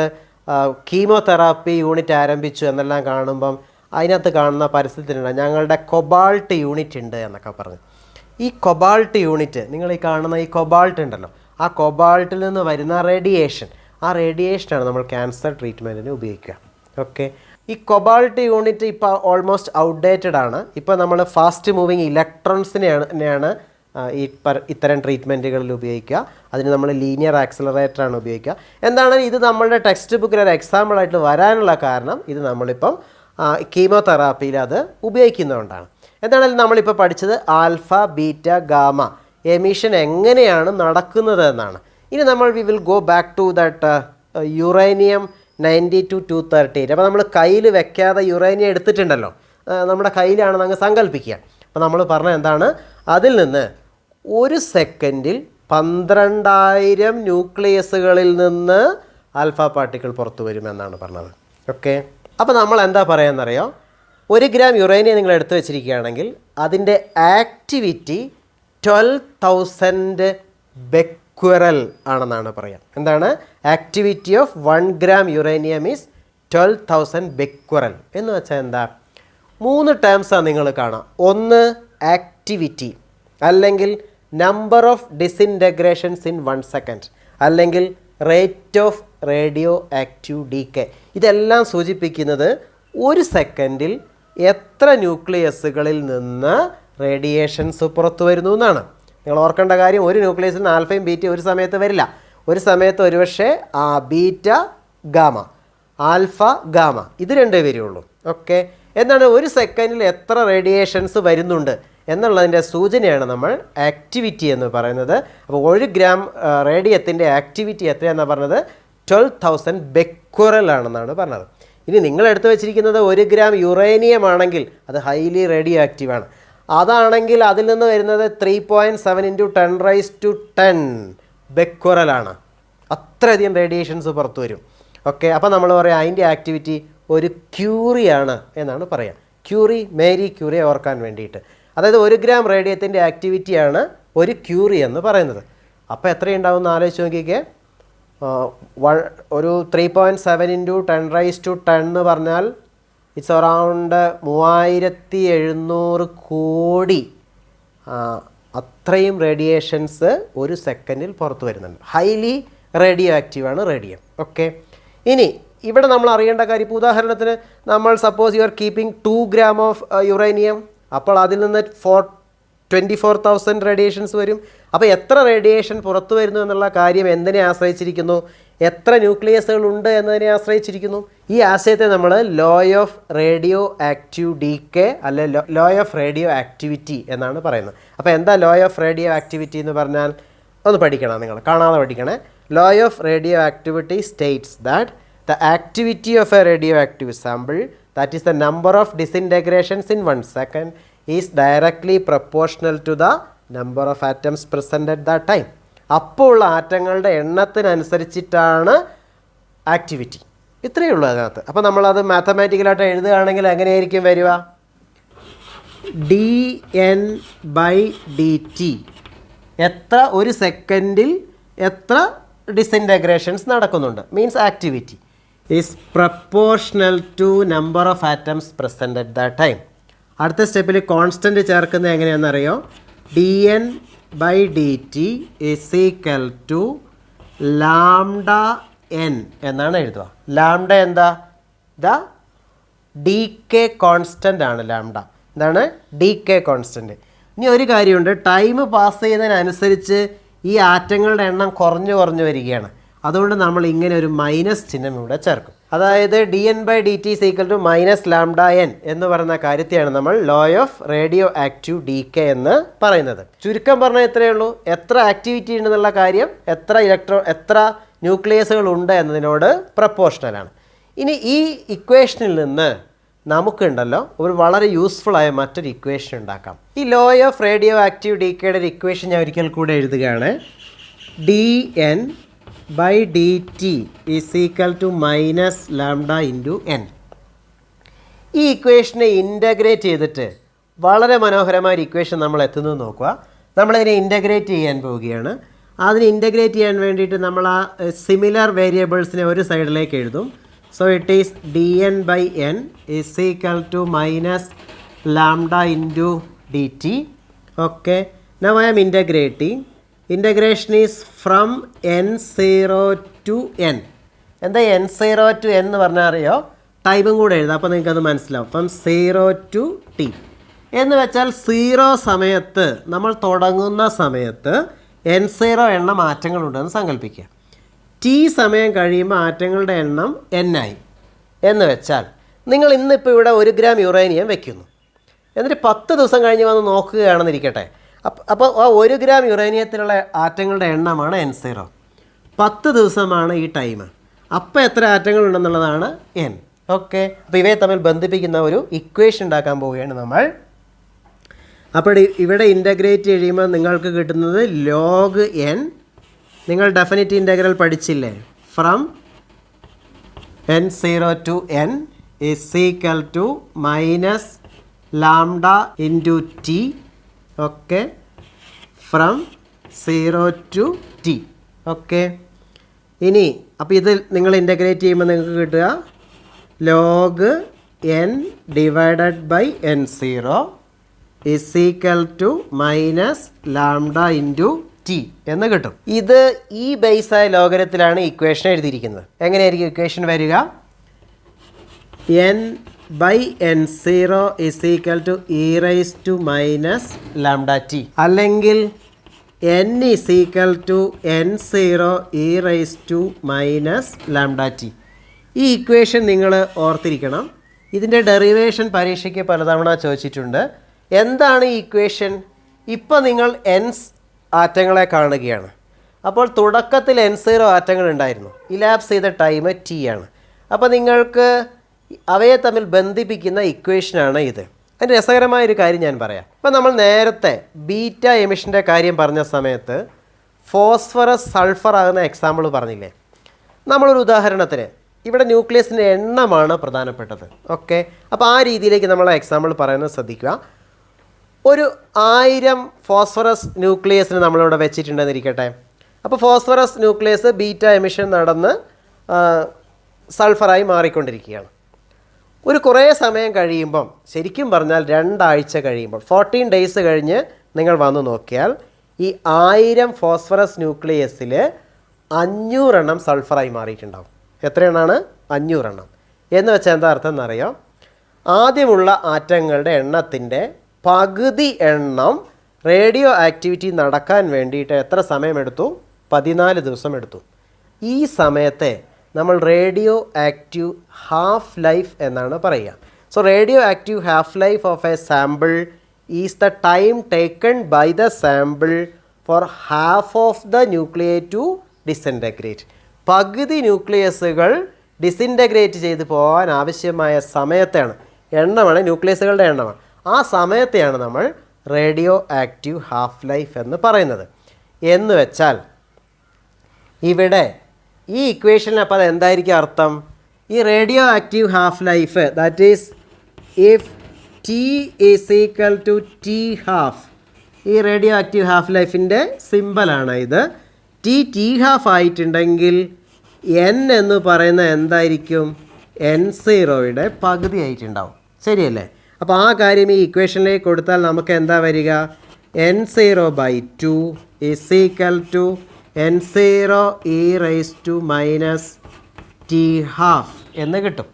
കീമോതെറാപ്പി യൂണിറ്റ് ആരംഭിച്ചു എന്നെല്ലാം കാണുമ്പം അതിനകത്ത് കാണുന്ന പരസ്യത്തിലുണ്ട് ഞങ്ങളുടെ കൊബാൾട്ട് യൂണിറ്റ് ഉണ്ട് എന്നൊക്കെ പറഞ്ഞു. ഈ കൊബാൾട്ട് യൂണിറ്റ്, നിങ്ങൾ ഈ കാണുന്ന ഈ കൊബാൾട്ട് ഉണ്ടല്ലോ, ആ കൊബാൾട്ടിൽ നിന്ന് വരുന്ന റേഡിയേഷൻ, ആ റേഡിയേഷനാണ് നമ്മൾ ക്യാൻസർ ട്രീറ്റ്മെൻറ്റിന് ഉപയോഗിക്കുക. ഓക്കെ, ഈ കൊബാൾട്ട് യൂണിറ്റ് ഇപ്പോൾ ഓൾമോസ്റ്റ് ഔട്ട്ഡേറ്റഡ് ആണ്. ഇപ്പോൾ നമ്മൾ ഫാസ്റ്റ് മൂവിങ് ഇലക്ട്രോൺസിനെയാണ് ഇത്തരം ട്രീറ്റ്മെൻറ്റുകളിൽ ഉപയോഗിക്കുക. അതിന് നമ്മൾ ലീനിയർ ആക്സിലറേറ്ററാണ് ഉപയോഗിക്കുക. എന്താണ് ഇത് നമ്മളുടെ ടെക്സ്റ്റ് ബുക്കിൽ ഒരു എക്സാമ്പിളായിട്ട് വരാനുള്ള കാരണം, ഇത് നമ്മളിപ്പം കീമോതെറാപ്പിയിൽ അത് ഉപയോഗിക്കുന്നതുകൊണ്ടാണ്. എന്താണെങ്കിലും നമ്മളിപ്പോൾ പഠിച്ചത് ആൽഫ, ബീറ്റ, ഗാമ എമിഷൻ എങ്ങനെയാണ് നടക്കുന്നത് എന്നാണ്. ഇനി നമ്മൾ we will go back to that uranium 90 to 238. അപ്പോൾ നമ്മൾ കയ്യിൽ വെക്കാതെ യുറേനിയം എടുത്തിട്ടുണ്ടല്ലോ, നമ്മുടെ കയ്യിലാണെന്ന് അങ്ങ് സങ്കല്പിക്കുക. അപ്പോൾ നമ്മൾ പറഞ്ഞത് എന്താണ്, അതിൽ നിന്ന് ഒരു സെക്കൻഡിൽ 12,000 ന്യൂക്ലിയസുകളിൽ നിന്ന് ആൽഫ പാർട്ടിക്കിൾ പുറത്തു വരുമെന്നാണ് പറഞ്ഞത്. ഓക്കെ, അപ്പോൾ നമ്മൾ എന്താ പറയാമെന്നറിയോ, 1 ഗ്രാം യുറേനിയം നിങ്ങൾ എടുത്തു വെച്ചിരിക്കുകയാണെങ്കിൽ അതിൻ്റെ ആക്ടിവിറ്റി 12,000 ബെക്വറൽ ആണെന്നാണ് പറയാം. എന്താണ് activity of 1 gram uranium is 12,000 Becquerel എന്ന് വെച്ചാൽ എന്താ, 3 ടേംസാണ് നിങ്ങൾ കാണാം. ഒന്ന് ആക്ടിവിറ്റി, അല്ലെങ്കിൽ നമ്പർ ഓഫ് ഡിസിൻറ്റഗ്രേഷൻസ് ഇൻ 1 സെക്കൻഡ്, അല്ലെങ്കിൽ rate of radio active decay. ഇതെല്ലാം സൂചിപ്പിക്കുന്നത് ഒരു സെക്കൻഡിൽ എത്ര ന്യൂക്ലിയസുകളിൽ നിന്ന് റേഡിയേഷൻസ് പുറത്തു വരുന്നു എന്നാണ്. നിങ്ങൾ ഓർക്കേണ്ട കാര്യം, ഒരു ന്യൂക്ലിയസിൽ ആൽഫയും ബീറ്റയും ഒരു സമയത്ത് വരില്ല. ഒരു സമയത്ത് ഒരുപക്ഷെ ബീറ്റ ഗാമ, ആൽഫ ഗാമ, ഇത് രണ്ടേ വരുള്ളൂ. ഓക്കെ, എന്താണ് ഒരു സെക്കൻഡിൽ എത്ര റേഡിയേഷൻസ് വരുന്നുണ്ട് എന്നുള്ളതിൻ്റെ സൂചനയാണ് നമ്മൾ ആക്ടിവിറ്റി എന്ന് പറയുന്നത്. അപ്പോൾ 1 ഗ്രാം റേഡിയത്തിൻ്റെ ആക്ടിവിറ്റി എത്രയാണെന്നാണ് പറഞ്ഞത്, 12,000 ബെക്വറൽ ആണെന്നാണ് പറഞ്ഞത്. ഇനി നിങ്ങൾ എടുത്തു വെച്ചിരിക്കുന്നത് 1 ഗ്രാം യുറേനിയം ആണെങ്കിൽ അത് ഹൈലി റേഡിയോ ആക്റ്റീവാണ്. അതാണെങ്കിൽ അതിൽ നിന്ന് വരുന്നത് 3.7 × 10⁻10 ബെക്വറലാണ്. അത്രയധികം റേഡിയേഷൻസ് പുറത്തു വരും. ഓക്കെ, അപ്പോൾ നമ്മൾ പറയാം അതിൻ്റെ ആക്ടിവിറ്റി ഒരു ക്യൂറിയാണ് എന്നാണ് പറയാം. ക്യൂറി, മേരി ക്യൂറിയെ ഓർക്കാൻ വേണ്ടിയിട്ട്. അതായത് 1 ഗ്രാം റേഡിയത്തിൻ്റെ ആക്ടിവിറ്റിയാണ് ഒരു ക്യൂറി എന്ന് പറയുന്നത്. അപ്പോൾ എത്രയുണ്ടാവും എന്ന് ആലോചിച്ച് നോക്കിക്കേ. ഒരു 3.7 × 10⁻10 എന്ന് പറഞ്ഞാൽ ഇറ്റ്സ് അറൗണ്ട് 3700 കോടി. അത്രയും റേഡിയേഷൻസ് ഒരു സെക്കൻഡിൽ പുറത്തു വരുന്നുണ്ട്. ഹൈലി റേഡിയോ ആക്റ്റീവാണ് റേഡിയം. ഓക്കെ, ഇനി ഇവിടെ നമ്മൾ അറിയേണ്ട കാര്യം, ഇപ്പോൾ ഉദാഹരണത്തിന് നമ്മൾ suppose you are keeping 2 gram of uranium, അപ്പോൾ അതിൽ നിന്ന് 24,000 റേഡിയേഷൻസ് വരും. അപ്പോൾ എത്ര റേഡിയേഷൻ പുറത്തു വരുന്നു എന്നുള്ള കാര്യം എന്തിനെ ആശ്രയിച്ചിരിക്കുന്നു, എത്ര ന്യൂക്ലിയസുകൾ ഉണ്ട് എന്നതിനെ ആശ്രയിച്ചിരിക്കുന്നു. ഈ ആശയത്തെ നമ്മൾ law of radio active decay അല്ലെ ലോ ഓഫ് റേഡിയോ ആക്ടിവിറ്റി എന്നാണ് പറയുന്നത്. അപ്പോൾ എന്താ ലോ ഓഫ് റേഡിയോ ആക്ടിവിറ്റി എന്ന് പറഞ്ഞാൽ, ഒന്ന് പഠിക്കണം, നിങ്ങൾ കാണാതെ പഠിക്കണേ. Law of radio activity States that the activity of a radioactive sample, that is the number of disintegrations in 1 second, is directly proportional to the number of atoms present at that time. അപ്പോൾ ആറ്റങ്ങളുടെ എണ്ണത്തിനനുസരിച്ചിട്ടാണ് activity. ഇത്രയേ ഉള്ളൂ അതിനകത്ത്. അപ്പോൾ നമ്മളത് മാത്തമാറ്റിക്കലായിട്ട് എഴുതുകയാണെങ്കിൽ എങ്ങനെയായിരിക്കും വരിക, dN/dt, എത്ര ഒരു സെക്കൻഡിൽ എത്ര ഡിസിൻറ്റഗ്രേഷൻസ് നടക്കുന്നുണ്ട്, means activity is proportional to number of atoms present at that time. അടുത്ത സ്റ്റെപ്പിൽ കോൺസ്റ്റൻറ്റ് ചേർക്കുന്നത് എങ്ങനെയാണെന്നറിയോ, dN/dt is equal to λN എന്നാണ് എഴുതുക. ലാംഡ എന്താ, ദ ഡീകെ കോൺസ്റ്റൻ്റ് ആണ് ലാംഡ. എന്താണ് ഡീകെ കോൺസ്റ്റൻറ്റ്. ഇനി ഒരു കാര്യമുണ്ട്, ടൈം പാസ് ചെയ്യുന്നതിനനുസരിച്ച് ഈ ആറ്റങ്ങളുടെ എണ്ണം കുറഞ്ഞു വരികയാണ്. അതുകൊണ്ട് നമ്മൾ ഇങ്ങനെ ഒരു മൈനസ് ചിഹ്നം ഇവിടെ ചേർക്കും. അതായത് dN/dt is equal to -λN എന്ന് പറയുന്ന കാര്യത്തെയാണ് നമ്മൾ law of radio active decay എന്ന് പറയുന്നത്. ചുരുക്കം പറഞ്ഞാൽ ഇത്രയേ ഉള്ളൂ, എത്ര ആക്ടിവിറ്റി ഉണ്ടെന്നുള്ള കാര്യം എത്ര ന്യൂക്ലിയസുകൾ ഉണ്ട് എന്നതിനോട് പ്രപ്പോർഷണലാണ്. ഇനി ഈ ഇക്വേഷനിൽ നിന്ന് നമുക്കുണ്ടല്ലോ ഒരു വളരെ യൂസ്ഫുൾ ആയ മറ്റൊരു ഇക്വേഷൻ ഉണ്ടാക്കാം. ഈ ലോ ഓഫ് റേഡിയോ ആക്റ്റീവ് ഡീകെയുടെ ഒരു ഇക്വേഷൻ ഞാൻ ഒരിക്കൽ കൂടെ എഴുതുകയാണ്. dN/dt is equal to -λ × n. ഈ ഇക്വേഷനെ ഇൻ്റഗ്രേറ്റ് ചെയ്തിട്ട് വളരെ മനോഹരമായ ഒരു ഇക്വേഷൻ നമ്മൾ എത്തുന്നത് നോക്കുക. നമ്മളിതിനെ ഇൻ്റഗ്രേറ്റ് ചെയ്യാൻ പോവുകയാണ്. അതിന് ഇൻ്റഗ്രേറ്റ് ചെയ്യാൻ വേണ്ടിയിട്ട് നമ്മൾ ആ സിമിലർ വേരിയബിൾസിനെ ഒരു സൈഡിലേക്ക് എഴുതും. So it is dN/n is equal to -λ × dt. Okay, now I am integrating. Integration is from n0 to n. എന്താ n0 to n എന്ന് പറഞ്ഞാൽ അറിയോ, ടൈമും കൂടെ എഴുതാം, അപ്പോൾ നിങ്ങൾക്കത് മനസ്സിലാവും. ഫ്രം 0 to t എന്ന് വെച്ചാൽ 0 സമയത്ത് നമ്മൾ തുടങ്ങുന്ന സമയത്ത് n0 എണ്ണം ആറ്റങ്ങളുണ്ടെന്ന് സങ്കല്പിക്കുക. t സമയം കഴിയുമ്പോൾ ആറ്റങ്ങളുടെ എണ്ണം n ആയി എന്ന് വെച്ചാൽ നിങ്ങൾ ഇന്നിപ്പോൾ ഇവിടെ 1 ഗ്രാം യുറേനിയം വെക്കുന്നു, എന്നിട്ട് 10 ദിവസം കഴിഞ്ഞ് വന്ന് നോക്കുകയാണെന്നിരിക്കട്ടെ. അപ്പോൾ ആ 1 ഗ്രാം യുറേനിയത്തിലുള്ള ആറ്റങ്ങളുടെ എണ്ണമാണ് n0. 10 ദിവസമാണ് ഈ ടൈം. അപ്പോൾ എത്ര ആറ്റങ്ങൾ ഉണ്ടെന്നുള്ളതാണ് n. ഓക്കെ, അപ്പോൾ ഇവയെ തമ്മിൽ ബന്ധിപ്പിക്കുന്ന ഒരു ഇക്വേഷൻ ഉണ്ടാക്കാൻ പോവുകയാണ് നമ്മൾ. അപ്പോൾ ഇവിടെ ഇൻ്റഗ്രേറ്റ് ചെയ്യുമ്പോൾ നിങ്ങൾക്ക് കിട്ടുന്നത് log n. നിങ്ങൾ ഡെഫിനിറ്റ് ഇൻ്റഗ്രൽ പഠിച്ചില്ലേ? From n0 to n is equal to minus lambda into t. Okay, from 0 to t. Okay, ഇനി അപ്പോൾ ഇത് നിങ്ങൾ ഇൻ്റഗ്രേറ്റ് ചെയ്യുമ്പോൾ നിങ്ങൾക്ക് കിട്ടുക log n divided by n0 is equal to minus lambda into t എന്ന് കിട്ടും. ഇത് ഈ ബേസായ ലോഗരിതത്തിലാണ് ഇക്വേഷൻ എഴുതിയിരിക്കുന്നത്. എങ്ങനെയായിരിക്കും ഇക്വേഷൻ വരിക? n by n0 is equal to e raised to minus lambda t, അല്ലെങ്കിൽ n is equal to n0 e raised to minus lambda t. ഈ equation നിങ്ങൾ ഓർത്തിരിക്കണം. ഇതിൻ്റെ ഡെറിവേഷൻ പരീക്ഷയ്ക്ക് പലതവണ ചോദിച്ചിട്ടുണ്ട്. എന്താണ് ഈ ഇക്വേഷൻ? ഇപ്പോൾ നിങ്ങൾ n ആറ്റങ്ങളെ കാണുകയാണ്. അപ്പോൾ തുടക്കത്തിൽ n0 ആറ്റങ്ങൾ ഉണ്ടായിരുന്നു. ഇലാപ്സ് ചെയ്ത ടൈം t ആണ്. അപ്പോൾ നിങ്ങൾക്ക് അവയെ തമ്മിൽ ബന്ധിപ്പിക്കുന്ന ഇക്വേഷനാണ് ഇത്. അതിൻ്റെ രസകരമായൊരു കാര്യം ഞാൻ പറയാം. ഇപ്പോൾ നമ്മൾ നേരത്തെ ബീറ്റ എമിഷൻ്റെ കാര്യം പറഞ്ഞ സമയത്ത് ഫോസ്ഫറസ് സൾഫർ ആകുന്ന എക്സാമ്പിൾ പറഞ്ഞില്ലേ? നമ്മളൊരു ഉദാഹരണത്തിന് ഇവിടെ ന്യൂക്ലിയസിൻ്റെ എണ്ണമാണ് പ്രധാനപ്പെട്ടത്. ഓക്കെ, അപ്പോൾ ആ രീതിയിലേക്ക് നമ്മൾ എക്സാമ്പിൾ പറയുന്നത് ശ്രദ്ധിക്കുക. ഒരു 1000 ഫോസ്ഫറസ് ന്യൂക്ലിയസിന് നമ്മളിവിടെ വെച്ചിട്ടുണ്ടെന്നിരിക്കട്ടെ. അപ്പോൾ ഫോസ്ഫറസ് ന്യൂക്ലിയസ് ബീറ്റ എമിഷൻ നടന്ന് സൾഫറായി മാറിക്കൊണ്ടിരിക്കുകയാണ്. ഒരു കുറേ സമയം കഴിയുമ്പം, ശരിക്കും പറഞ്ഞാൽ 2 ആഴ്ച കഴിയുമ്പോൾ, 14 ഡേയ്സ് കഴിഞ്ഞ് നിങ്ങൾ വന്ന് നോക്കിയാൽ ഈ 1000 ഫോസ്ഫറസ് ന്യൂക്ലിയസിൽ 500 എണ്ണം സൾഫറായി മാറിയിട്ടുണ്ടാവും. എത്ര എണ്ണമാണ്? 500 എണ്ണം. എന്ന് വെച്ചാൽ എന്താ അർത്ഥം എന്നറിയാം? ആദ്യമുള്ള ആറ്റങ്ങളുടെ എണ്ണത്തിൻ്റെ പകുതി എണ്ണം റേഡിയോ ആക്ടിവിറ്റി നടക്കാൻ വേണ്ടിയിട്ട് എത്ര സമയമെടുത്തു? 14 ദിവസം എടുത്തു. ഈ സമയത്തെ നമ്മൾ റേഡിയോ ആക്റ്റീവ് ഹാഫ് ലൈഫ് എന്നാണ് പറയുക. So radioactive half life of a sample is the time taken by the sample for half of the nuclei to disintegrate. പകുതി ന്യൂക്ലിയസുകൾ ഡിസിൻറ്റഗ്രേറ്റ് ചെയ്ത് പോകാൻ ആവശ്യമായ സമയത്തെയാണ്, എണ്ണമാണ്, ന്യൂക്ലിയസുകളുടെ എണ്ണമാണ്, ആ സമയത്തെയാണ് നമ്മൾ റേഡിയോ ആക്റ്റീവ് ഹാഫ് ലൈഫ് എന്ന് പറയുന്നത്. എന്ന് വെച്ചാൽ ഇവിടെ ഈ ഇക്വേഷനിൽ അപ്പോൾ അത് എന്തായിരിക്കും അർത്ഥം? ഈ radioactive half life, that is if T is equal to T half, ഈ റേഡിയോ ആക്റ്റീവ് ഹാഫ് ലൈഫിൻ്റെ സിമ്പലാണ് ഇത്. ടി ഹാഫ് ആയിട്ടുണ്ടെങ്കിൽ n എന്ന് പറയുന്ന എന്തായിരിക്കും? n0യുടെ പകുതി ആയിട്ടുണ്ടാവും. ശരിയല്ലേ? അപ്പോൾ ആ കാര്യം ഈ ഇക്വേഷനിലേക്ക് കൊടുത്താൽ നമുക്ക് എന്താ വരിക? n0/2 is equal to n0 e raised to minus t half എന്ന് കിട്ടും.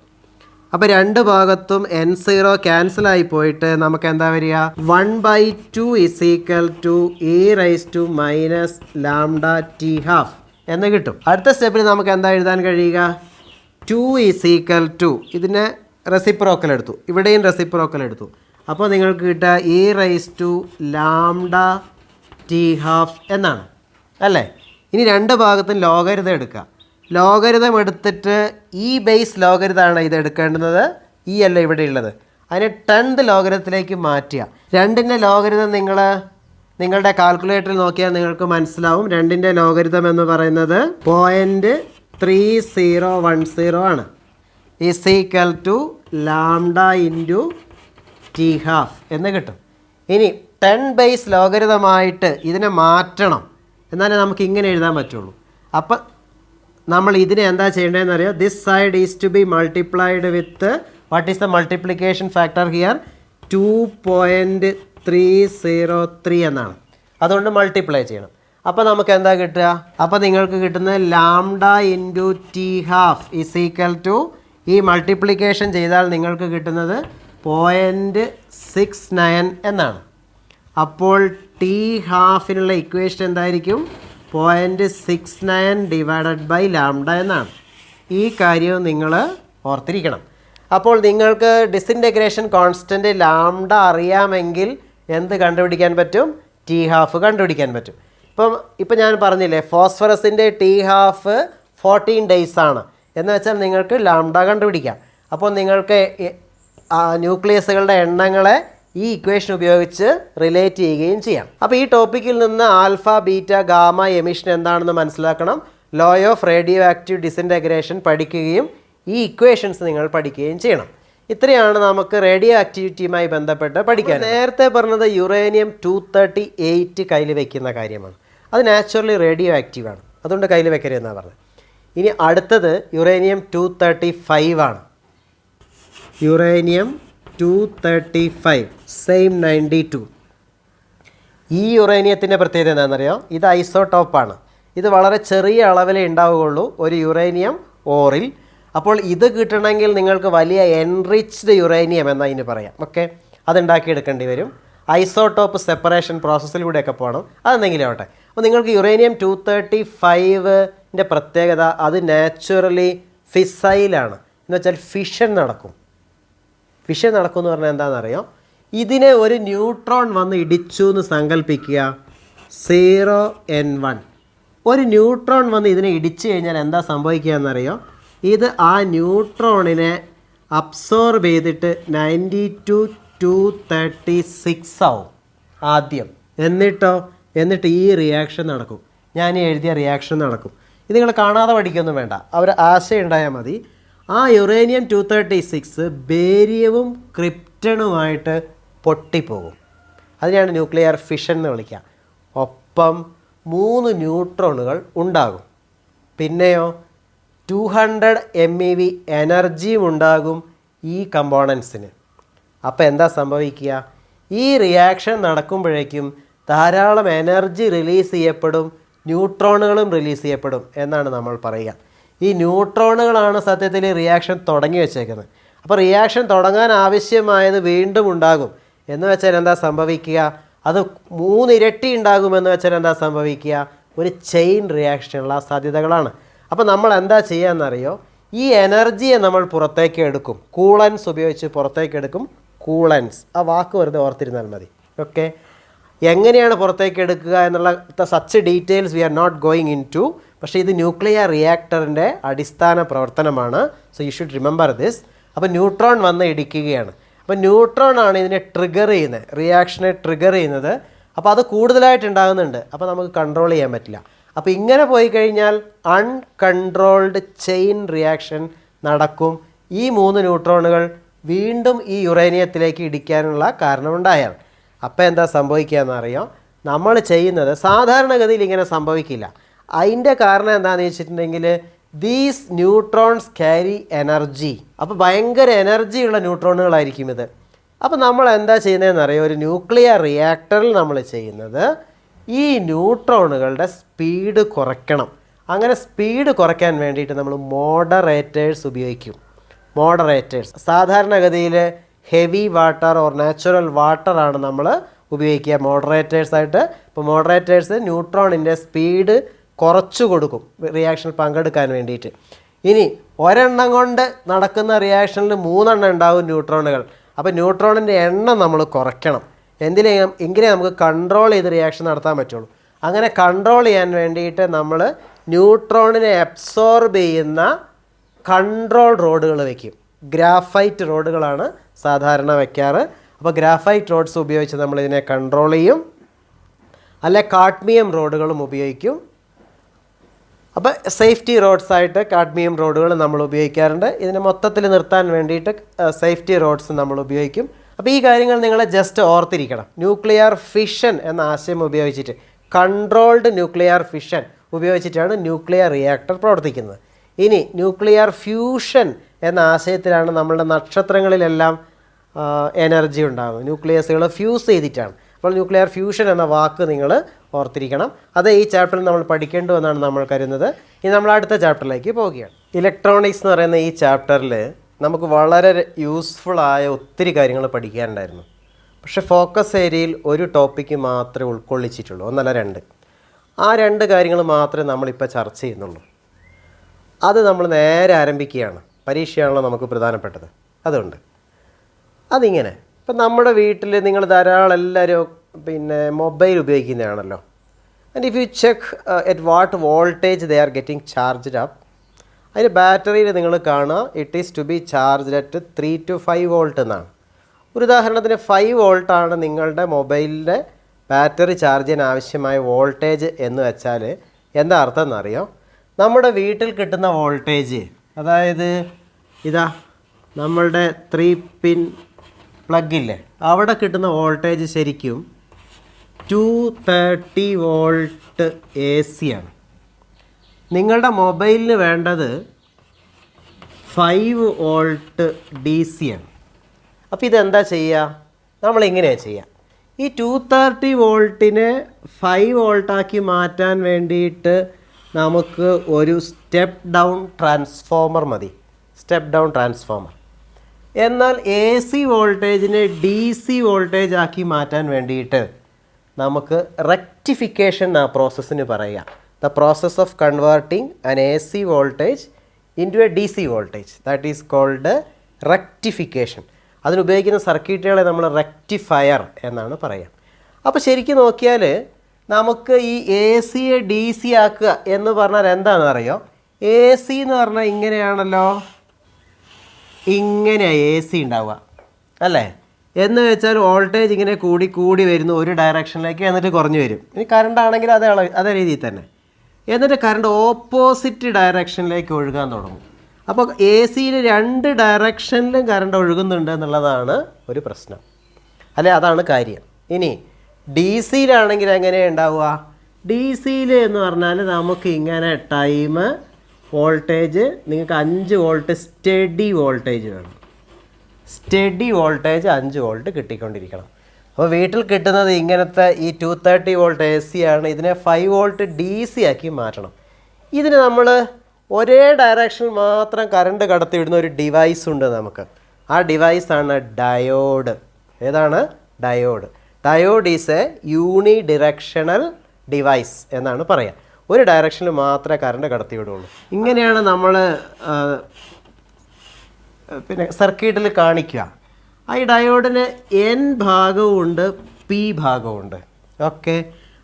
അപ്പോൾ രണ്ട് ഭാഗത്തും n0 ക്യാൻസലായി പോയിട്ട് നമുക്ക് എന്താ വരിക? 1/2 is equal to e raised to minus lambda t half എന്ന് കിട്ടും. അടുത്ത സ്റ്റെപ്പിൽ നമുക്ക് എന്താ എഴുതാൻ കഴിയുക? 2 is equal to, ഇതിനെ റെസിപ്രോക്കൽ എടുത്തു, ഇവിടെയും റെസിപ്രോക്കൽ എടുത്തു. അപ്പോൾ നിങ്ങൾക്ക് കിട്ടുക e raised to lambda t half എന്നാണ്, അല്ലേ? ഇനി രണ്ട് ഭാഗത്തും ലോഗരിതം എടുക്കുക. ലോഗരിതം എടുത്തിട്ട് ഈ ബേസ് ലോഗരിതമാണ് ഇത് എടുക്കേണ്ടുന്നത്, ഈ അല്ല ഇവിടെ ഉള്ളത്. അതിനെ 10th ലോഗരിതത്തിലേക്ക് മാറ്റുക. 2ൻ്റെ ലോഗരിതം നിങ്ങളുടെ കാൽക്കുലേറ്ററിൽ നോക്കിയാൽ നിങ്ങൾക്ക് മനസ്സിലാവും. 2ൻ്റെ ലോഗരിതം എന്ന് പറയുന്നത് 0.3010 ആണ്. Is equal to lambda into T half എന്ന് കിട്ടും. ഇനി 10 ബേസ് ലോഗരിതമായിട്ട് ഇതിനെ മാറ്റണം, എന്നാലേ നമുക്ക് ഇങ്ങനെ എഴുതാൻ പറ്റുള്ളൂ. അപ്പം നമ്മൾ ഇതിനെ എന്താ ചെയ്യേണ്ടതെന്ന് അറിയാം? This side is to be multiplied with, what is the multiplication factor here? 2.303 എന്നാണ്. അതുകൊണ്ട് മൾട്ടിപ്ലൈ ചെയ്യണം. അപ്പോൾ നമുക്ക് എന്താ കിട്ടുക? അപ്പോൾ നിങ്ങൾക്ക് കിട്ടുന്നത് lambda into T half is equal to, ഈ മൾട്ടിപ്ലിക്കേഷൻ ചെയ്താൽ നിങ്ങൾക്ക് കിട്ടുന്നത് 0.69 എന്നാണ്. അപ്പോൾ ടി ഹാഫിനുള്ള ഇക്വേഷൻ എന്തായിരിക്കും? 0.69 ഡിവൈഡഡ് ബൈ ലാംഡ എന്നാണ്. ഈ കാര്യവും നിങ്ങൾ ഓർത്തിരിക്കണം. അപ്പോൾ നിങ്ങൾക്ക് ഡിസിൻറ്റഗ്രേഷൻ കോൺസ്റ്റൻറ്റ് ലാംഡ അറിയാമെങ്കിൽ എന്ത് കണ്ടുപിടിക്കാൻ പറ്റും? ടി ഹാഫ് കണ്ടുപിടിക്കാൻ പറ്റും. ഇപ്പം ഞാൻ പറഞ്ഞില്ലേ, ഫോസ്ഫറസിൻ്റെ ടി ഹാഫ് 14 days ആണ്. എന്ന് വെച്ചാൽ നിങ്ങൾക്ക് ലാംഡ കണ്ടുപിടിക്കാം. അപ്പോൾ നിങ്ങൾക്ക് ന്യൂക്ലിയസുകളുടെ എണ്ണങ്ങളെ ഈ ഇക്വേഷൻ ഉപയോഗിച്ച് റിലേറ്റ് ചെയ്യുകയും ചെയ്യാം. അപ്പോൾ ഈ ടോപ്പിക്കിൽ നിന്ന് ആൽഫ, ബീറ്റ, ഗാമ എമിഷൻ എന്താണെന്ന് മനസ്സിലാക്കണം. Law of radio active disintegration പഠിക്കുകയും ഈ ഇക്വേഷൻസ് നിങ്ങൾ പഠിക്കുകയും ചെയ്യണം. ഇത്രയാണ് നമുക്ക് റേഡിയോ ആക്ടിവിറ്റിയുമായി ബന്ധപ്പെട്ട് പഠിക്കാൻ. നേരത്തെ പറഞ്ഞത് യുറേനിയം 238 കയ്യിൽ വെക്കുന്ന കാര്യമാണ്. അത് നാച്ചുറലി റേഡിയോ ആക്റ്റീവാണ്, അതുകൊണ്ട് കയ്യിൽ വെക്കരുതെന്നാണ് പറഞ്ഞത്. ഇനി അടുത്തത് യുറേനിയം 235 ആണ്. Uranium 235 same 92. ഈ യുറേനിയത്തിൻ്റെ പ്രത്യേകത എന്താണെന്നറിയോ? ഇത് ഐസോടോപ്പാണ്. ഇത് വളരെ ചെറിയ അളവിലേ ഉണ്ടാവുകയുള്ളൂ ഒരു യുറേനിയം ഓറിൽ. അപ്പോൾ ഇത് കിട്ടണമെങ്കിൽ നിങ്ങൾക്ക് വലിയ എൻറിച്ച്ഡ് യുറേനിയം എന്നതിന് പറയാം. ഓക്കെ, അതുണ്ടാക്കിയെടുക്കേണ്ടി വരും. ഐസോടോപ്പ് സെപ്പറേഷൻ പ്രോസസ്സിലൂടെയൊക്കെ പോകണം. അതെന്തെങ്കിലും ആവട്ടെ. അപ്പോൾ നിങ്ങൾക്ക് യുറേനിയം 235ൻ്റെ പ്രത്യേകത അത് നാച്ചുറലി ഫിസൈലാണ്. എന്ന് വെച്ചാൽ ഫിഷൻ നടക്കും. ഫിഷൻ നടക്കും എന്ന് പറഞ്ഞാൽ എന്താണെന്നറിയോ? ഇതിനെ ഒരു ന്യൂട്രോൺ വന്ന് ഇടിച്ചു എന്ന് സങ്കല്പിക്കുക. 0n1 ഒരു ന്യൂട്രോൺ വന്ന് ഇതിനെ ഇടിച്ചു കഴിഞ്ഞാൽ എന്താ സംഭവിക്കുക എന്നറിയോ? ഇത് ആ ന്യൂട്രോണിനെ അബ്സോർബ് ചെയ്തിട്ട് 92-236 ആവും ആദ്യം. എന്നിട്ട് ഈ റിയാക്ഷൻ നടക്കും. ഞാൻ ഈ എഴുതിയ റിയാക്ഷൻ നടക്കും. ഇത് നിങ്ങൾ കാണാതെ പഠിക്കൊന്നും വേണ്ട, അവർ ആശയം ഉണ്ടായാൽ മതി. ആ യുറേനിയം 236 ബേരിയവും ക്രിപ്റ്റണുമായിട്ട് പൊട്ടിപ്പോകും. അതിനെയാണ് ന്യൂക്ലിയർ ഫിഷൻ എന്ന് വിളിക്കുക. ഒപ്പം 3 ന്യൂട്രോണുകൾ ഉണ്ടാകും. പിന്നെയോ 200 MeV എനർജിയും ഉണ്ടാകും ഈ കമ്പോണൻസിന്. അപ്പോൾ എന്താ സംഭവിക്കുക? ഈ റിയാക്ഷൻ നടക്കുമ്പോഴേക്കും ധാരാളം എനർജി റിലീസ് ചെയ്യപ്പെടും, ന്യൂട്രോണുകളും റിലീസ് ചെയ്യപ്പെടും എന്നാണ് നമ്മൾ പറയുക. ഈ ന്യൂട്രോണുകളാണ് സത്യത്തിൽ റിയാക്ഷൻ തുടങ്ങി വെച്ചേക്കുന്നത്. അപ്പോൾ റിയാക്ഷൻ തുടങ്ങാൻ ആവശ്യമായത് വീണ്ടും ഉണ്ടാകും. എന്ന് വെച്ചാൽ എന്താ സംഭവിക്കുക? അത് 3 ഇരട്ടി ഉണ്ടാകുമെന്ന് വെച്ചാൽ എന്താ സംഭവിക്കുക? ഒരു ചെയിൻ റിയാക്ഷനുള്ള സാധ്യതകളാണ്. അപ്പോൾ നമ്മൾ എന്താ ചെയ്യാമെന്നറിയോ? ഈ എനർജിയെ നമ്മൾ പുറത്തേക്ക് എടുക്കും. കൂളൻസ് ഉപയോഗിച്ച് പുറത്തേക്ക് എടുക്കും. കൂളൻസ്, ആ വാക്ക് വെറുതെ ഓർത്തിരുന്നാൽ മതി. ഓക്കെ, എങ്ങനെയാണ് പുറത്തേക്ക് എടുക്കുക എന്നുള്ള such details we are not going into. പക്ഷേ ഇത് ന്യൂക്ലിയർ റിയാക്ടറിൻ്റെ അടിസ്ഥാന പ്രവർത്തനമാണ്. So you should remember this. അപ്പോൾ ന്യൂട്രോൺ വന്ന് ഇടിക്കുകയാണ്. അപ്പോൾ ന്യൂട്രോൺ ആണ് ഇതിനെ ട്രിഗർ ചെയ്യുന്നത്, റിയാക്ഷനെ ട്രിഗർ ചെയ്യുന്നത്. അപ്പോൾ അത് കൂടുതലായിട്ട് ഉണ്ടാകുന്നുണ്ട്. അപ്പോൾ നമുക്ക് കൺട്രോൾ ചെയ്യാൻ പറ്റില്ല. അപ്പോൾ ഇങ്ങനെ പോയി കഴിഞ്ഞാൽ അൺകൺട്രോൾഡ് ചെയിൻ റിയാക്ഷൻ നടക്കും. ഈ 3 ന്യൂട്രോണുകൾ വീണ്ടും ഈ യുറേനിയത്തിലേക്ക് ഇടിക്കാനുള്ള കാരണമുണ്ടായാൽ അപ്പോൾ എന്താ സംഭവിക്കുക എന്നറിയോ? നമ്മൾ ചെയ്യുന്നത് സാധാരണഗതിയിൽ ഇങ്ങനെ സംഭവിക്കില്ല. അതിൻ്റെ കാരണം എന്താണെന്ന് വെച്ചിട്ടുണ്ടെങ്കിൽ ദീസ് ന്യൂട്രോൺസ് ക്യാരി എനർജി. അപ്പോൾ ഭയങ്കര എനർജിയുള്ള ന്യൂട്രോണുകളായിരിക്കും ഇത്. അപ്പോൾ നമ്മൾ എന്താ ചെയ്യുന്നതെന്നറിയോ? ഒരു ന്യൂക്ലിയർ റിയാക്ടറിൽ നമ്മൾ ചെയ്യുന്നത് ഈ ന്യൂട്രോണുകളുടെ സ്പീഡ് കുറയ്ക്കണം. അങ്ങനെ സ്പീഡ് കുറയ്ക്കാൻ വേണ്ടിയിട്ട് നമ്മൾ മോഡറേറ്റേഴ്സ് ഉപയോഗിക്കും. മോഡറേറ്റേഴ്സ് സാധാരണഗതിയിൽ ഹെവി വാട്ടർ ഓർ നാച്ചുറൽ വാട്ടറാണ് നമ്മൾ ഉപയോഗിക്കുക മോഡറേറ്റേഴ്സായിട്ട്. ഇപ്പോൾ മോഡറേറ്റേഴ്സ് ന്യൂട്രോണിൻ്റെ സ്പീഡ് കുറച്ചു കൊടുക്കും റിയാക്ഷനിൽ പങ്കെടുക്കാൻ വേണ്ടിയിട്ട്. ഇനി ഒരെണ്ണം കൊണ്ട് നടക്കുന്ന റിയാക്ഷനിൽ 3 എണ്ണം ഉണ്ടാകും ന്യൂട്രോണുകൾ. അപ്പോൾ ന്യൂട്രോണിൻ്റെ എണ്ണം നമ്മൾ കുറയ്ക്കണം. എങ്കിലേ നമുക്ക് കൺട്രോൾ ചെയ്ത് റിയാക്ഷൻ നടത്താൻ പറ്റുള്ളൂ. അങ്ങനെ കൺട്രോൾ ചെയ്യാൻ വേണ്ടിയിട്ട് നമ്മൾ ന്യൂട്രോണിനെ അബ്സോർബ് ചെയ്യുന്ന കൺട്രോൾ റോഡുകൾ വയ്ക്കും. ഗ്രാഫൈറ്റ് റോഡുകളാണ് സാധാരണ വയ്ക്കാറ്. അപ്പോൾ ഗ്രാഫൈറ്റ് റോഡ്സ് ഉപയോഗിച്ച് നമ്മളിതിനെ കൺട്രോൾ ചെയ്യും. അല്ലെ കാഡ്മിയം റോഡുകളും ഉപയോഗിക്കും. അപ്പോൾ സേഫ്റ്റി റോഡ്സായിട്ട് കാഡ്മിയം റോഡുകൾ നമ്മൾ ഉപയോഗിക്കാറുണ്ട്. ഇതിനെ മൊത്തത്തിൽ നിർത്താൻ വേണ്ടിയിട്ട് സേഫ്റ്റി റോഡ്സ് നമ്മൾ ഉപയോഗിക്കും. അപ്പോൾ ഈ കാര്യങ്ങൾ നിങ്ങൾ ജസ്റ്റ് ഓർത്തിരിക്കണം. ന്യൂക്ലിയർ ഫിഷൻ എന്ന ആശയം ഉപയോഗിച്ചിട്ട്, കൺട്രോൾഡ് ന്യൂക്ലിയർ ഫിഷൻ ഉപയോഗിച്ചിട്ടാണ് ന്യൂക്ലിയർ റിയാക്ടർ പ്രവർത്തിക്കുന്നത്. ഇനി ന്യൂക്ലിയർ ഫ്യൂഷൻ എന്ന ആശയത്തിലാണ് നമ്മളുടെ നക്ഷത്രങ്ങളിലെല്ലാം എനർജി ഉണ്ടാകുന്നത്. ന്യൂക്ലിയസുകൾ ഫ്യൂസ് ചെയ്തിട്ടാണ്. അപ്പോൾ ന്യൂക്ലിയർ ഫ്യൂഷൻ എന്ന വാക്ക് നിങ്ങൾ ഓർത്തിരിക്കണം. അത് ഈ ചാപ്റ്ററിൽ നമ്മൾ പഠിക്കേണ്ടു എന്നാണ് നമ്മൾ കരുതുന്നത്. ഇനി നമ്മൾ അടുത്ത ചാപ്റ്ററിലേക്ക് പോവുകയാണ്. ഇലക്ട്രോണിക്സ് എന്ന് പറയുന്ന ഈ ചാപ്റ്ററിൽ നമുക്ക് വളരെ യൂസ്ഫുള്ളായ ഒത്തിരി കാര്യങ്ങൾ പഠിക്കാനുണ്ടായിരുന്നു. പക്ഷേ ഫോക്കസ് ഏരിയയിൽ ഒരു ടോപ്പിക്ക് മാത്രമേ ഉൾക്കൊള്ളിച്ചിട്ടുള്ളൂ, ഒന്നല്ല 2. ആ 2 കാര്യങ്ങൾ മാത്രമേ നമ്മളിപ്പോൾ ചർച്ച ചെയ്യുന്നുള്ളൂ. അത് നമ്മൾ നേരെ ആരംഭിക്കുകയാണ്. പരീക്ഷയാണല്ലോ നമുക്ക് പ്രധാനപ്പെട്ടത്. അതുകൊണ്ട് അതിങ്ങനെ ഇപ്പം നമ്മുടെ വീട്ടിൽ നിങ്ങൾ ധാരാളം എല്ലാവരും മൊബൈൽ ഉപയോഗിക്കുന്നതാണല്ലോ. And if you check at what voltage they are getting charged up, അതിന് ബാറ്ററിയിൽ നിങ്ങൾ കാണുക it is to be charged at 3 to 5 volt എന്നാണ്. ഒരു ഉദാഹരണത്തിന് 5 വോൾട്ടാണ് നിങ്ങളുടെ മൊബൈലിൻ്റെ ബാറ്ററി ചാർജ് ചെയ്യാൻ ആവശ്യമായ വോൾട്ടേജ് എന്ന് വെച്ചാൽ എന്താ അർത്ഥം എന്നറിയോ? നമ്മുടെ വീട്ടിൽ കിട്ടുന്ന വോൾട്ടേജ്, അതായത് ഇതാ നമ്മളുടെ 3 പിൻ പ്ലഗില്ലേ, അവിടെ കിട്ടുന്ന വോൾട്ടേജ് ശരിക്കും 230 വോൾട്ട് AC ആണ്. നിങ്ങളുടെ മൊബൈലിന് വേണ്ടത് 5 വോൾട്ട് DC ആണ്. അപ്പോൾ ഇതെന്താ ചെയ്യുക? നമ്മളിങ്ങനെയാണ് ചെയ്യുക. ഈ 230 വോൾട്ടിനെ 5 വോൾട്ടാക്കി മാറ്റാൻ വേണ്ടിയിട്ട് നമുക്ക് ഒരു സ്റ്റെപ്പ് ഡൗൺ ട്രാൻസ്ഫോമർ മതി. Step down transformer. എന്നാൽ AC വോൾട്ടേജിനെ DC വോൾട്ടേജ് ആക്കി മാറ്റാൻ വേണ്ടിയിട്ട് നമുക്ക് റെക്ടിഫിക്കേഷൻ ആ പ്രോസസ്സിന് പറയുക. The process of converting an AC voltage into a DC voltage, that is called rectification. അതിനുപയോഗിക്കുന്ന സർക്യൂട്ടുകളെ നമ്മൾ റെക്ടിഫയർ എന്നാണ് പറയുക. അപ്പോൾ ശരിക്കും നോക്കിയാൽ നമുക്ക് ഈ ACയെ DC ആക്കുക എന്ന് പറഞ്ഞാൽ എന്താണെന്ന് അറിയോ? AC എന്ന് പറഞ്ഞാൽ ഇങ്ങനെയാണല്ലോ, ഇങ്ങനെയാണ് AC ഉണ്ടാവുക അല്ലേ? എന്ന് വെച്ചാൽ വോൾട്ടേജ് ഇങ്ങനെ കൂടി കൂടി വരുന്നു ഒരു ഡയറക്ഷനിലേക്ക്, എന്നിട്ട് കുറഞ്ഞു വരും. ഇനി കറണ്ട് ആണെങ്കിൽ അതേ രീതിയിൽ തന്നെ, എന്നിട്ട് കറണ്ട് ഓപ്പോസിറ്റ് ഡയറക്ഷനിലേക്ക് ഒഴുകാൻ തുടങ്ങും. അപ്പോൾ ACയിൽ 2 ഡയറക്ഷനിലും കറണ്ട് ഒഴുകുന്നുണ്ട് എന്നുള്ളതാണ് ഒരു പ്രശ്നം അല്ലേ? അതാണ് കാര്യം. ഇനി DC-യിലാണെങ്കിൽ എങ്ങനെയാണ് ഉണ്ടാവുക? DC-യിൽ എന്ന് പറഞ്ഞാൽ നമുക്ക് ഇങ്ങനെ ടൈം വോൾട്ടേജ്, നിങ്ങൾക്ക് 5 വോൾട്ട് സ്റ്റഡി വോൾട്ടേജ് വേണം. സ്റ്റഡി വോൾട്ടേജ് 5 വോൾട്ട് കിട്ടിക്കൊണ്ടിരിക്കണം. അപ്പോൾ വീട്ടിൽ കിട്ടുന്നത് ഇങ്ങനത്തെ ഈ 230 വോൾട്ട് AC ആണ്. ഇതിനെ 5 വോൾട്ട് DC ആക്കി മാറ്റണം. ഇതിന് നമ്മൾ ഒരേ ഡയറക്ഷനിൽ മാത്രം കറണ്ട് കടത്തിവിടുന്ന ഒരു ഡിവൈസ് ഉണ്ട് നമുക്ക്. ആ ഡിവൈസാണ് ഡയോഡ്. ഏതാണ്? Diode. Diode is A uni directional device എന്നാണ് പറയുക. ഒരു ഡയറക്ഷനിൽ മാത്രമേ കറണ്ട് കടത്തിവിടുള്ളൂ. ഇങ്ങനെയാണ് നമ്മൾ പിന്നെ സർക്യൂട്ടിൽ കാണിക്കുക. ഈ ഡയോഡിന് N ഭാഗവുമുണ്ട്, P ഭാഗവുമുണ്ട്. ഓക്കെ,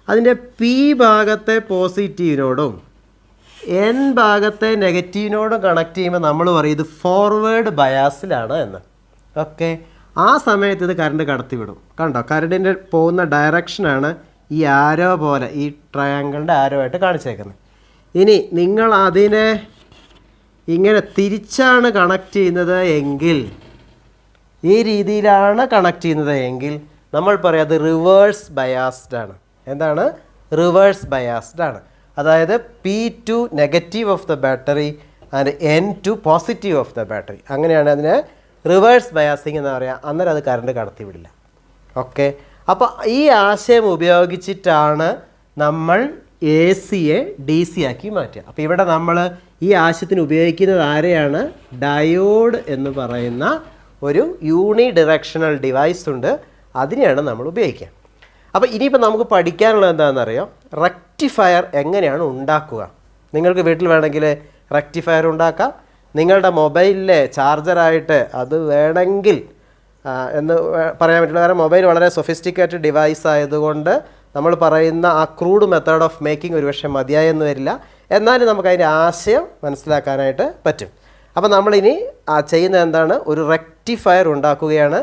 അതിൻ്റെ P ഭാഗത്തെ പോസിറ്റീവിനോടും N ഭാഗത്തെ നെഗറ്റീവിനോടും കണക്ട് ചെയ്യുമ്പോൾ നമ്മൾ പറയും ഇത് ഫോർവേഡ് ബയാസിലാണ് എന്ന്. ഓക്കെ, ആ സമയത്ത് ഇത് കറണ്ട് കടത്തിവിടും. കണ്ടോ, കറണ്ടിൻ്റെ പോകുന്ന ഡയറക്ഷനാണ് ഈ ആരോ പോലെ, ഈ ട്രയാങ്കിളിൻ്റെ ആരോ ആയിട്ട് കാണിച്ചേക്കുന്നത്. ഇനി നിങ്ങൾ അതിനെ ഇങ്ങനെ തിരിച്ചാണ് കണക്ട് ചെയ്യുന്നത് എങ്കിൽ, ഈ രീതിയിലാണ് കണക്ട് ചെയ്യുന്നത് എങ്കിൽ നമ്മൾ പറയാം അത് റിവേഴ്സ് ബയാസ്ഡ് ആണ്. എന്താണ്? റിവേഴ്സ് ബയാസ്ഡ് ആണ്. അതായത് P2 negative of the battery and N2 positive of the battery. അങ്ങനെയാണ് അതിനെ റിവേഴ്സ് ബയാസിങ് എന്ന് പറയുക. അന്നേരം അത് കറണ്ട് കടത്തിവിടില്ല. ഓക്കെ, അപ്പോൾ ഈ ആശയം ഉപയോഗിച്ചിട്ടാണ് നമ്മൾ ACയെ DC ആക്കി മാറ്റുക. അപ്പോൾ ഇവിടെ നമ്മൾ ഈ ആശയത്തിന് ഉപയോഗിക്കുന്നത് ആരെയാണ്? ഡയോഡ് എന്ന് പറയുന്ന ഒരു യൂണി ഡിറക്ഷണൽ ഡിവൈസ് ഉണ്ട്, അതിനെയാണ് നമ്മൾ ഉപയോഗിക്കുക. അപ്പോൾ ഇനിയിപ്പോൾ നമുക്ക് പഠിക്കാനുള്ളത് എന്താണെന്നറിയോ? റെക്ടിഫയർ എങ്ങനെയാണ് ഉണ്ടാക്കുക. നിങ്ങൾക്ക് വീട്ടിൽ വേണമെങ്കിൽ റെക്ടിഫയർ ഉണ്ടാക്കാം. നിങ്ങളുടെ മൊബൈലിലെ ചാർജറായിട്ട് അത് വേണമെങ്കിൽ എന്ന് പറയാൻ പറ്റില്ല. കാരണം മൊബൈൽ വളരെ സൊഫിസ്റ്റിക്കേറ്റഡ് ഡിവൈസ് ആയതുകൊണ്ട് നമ്മൾ പറയുന്ന ആ ക്രൂഡ് മെത്തേഡ് ഓഫ് മേക്കിംഗ് ഒരുപക്ഷെ മതിയായെന്ന് വരില്ല. എന്നാലും നമുക്കതിൻ്റെ ആശയം മനസ്സിലാക്കാനായിട്ട് പറ്റും. അപ്പോൾ നമ്മളിനി ചെയ്യുന്നത് എന്താണ്? ഒരു റെക്ടിഫയർ ഉണ്ടാക്കുകയാണ്.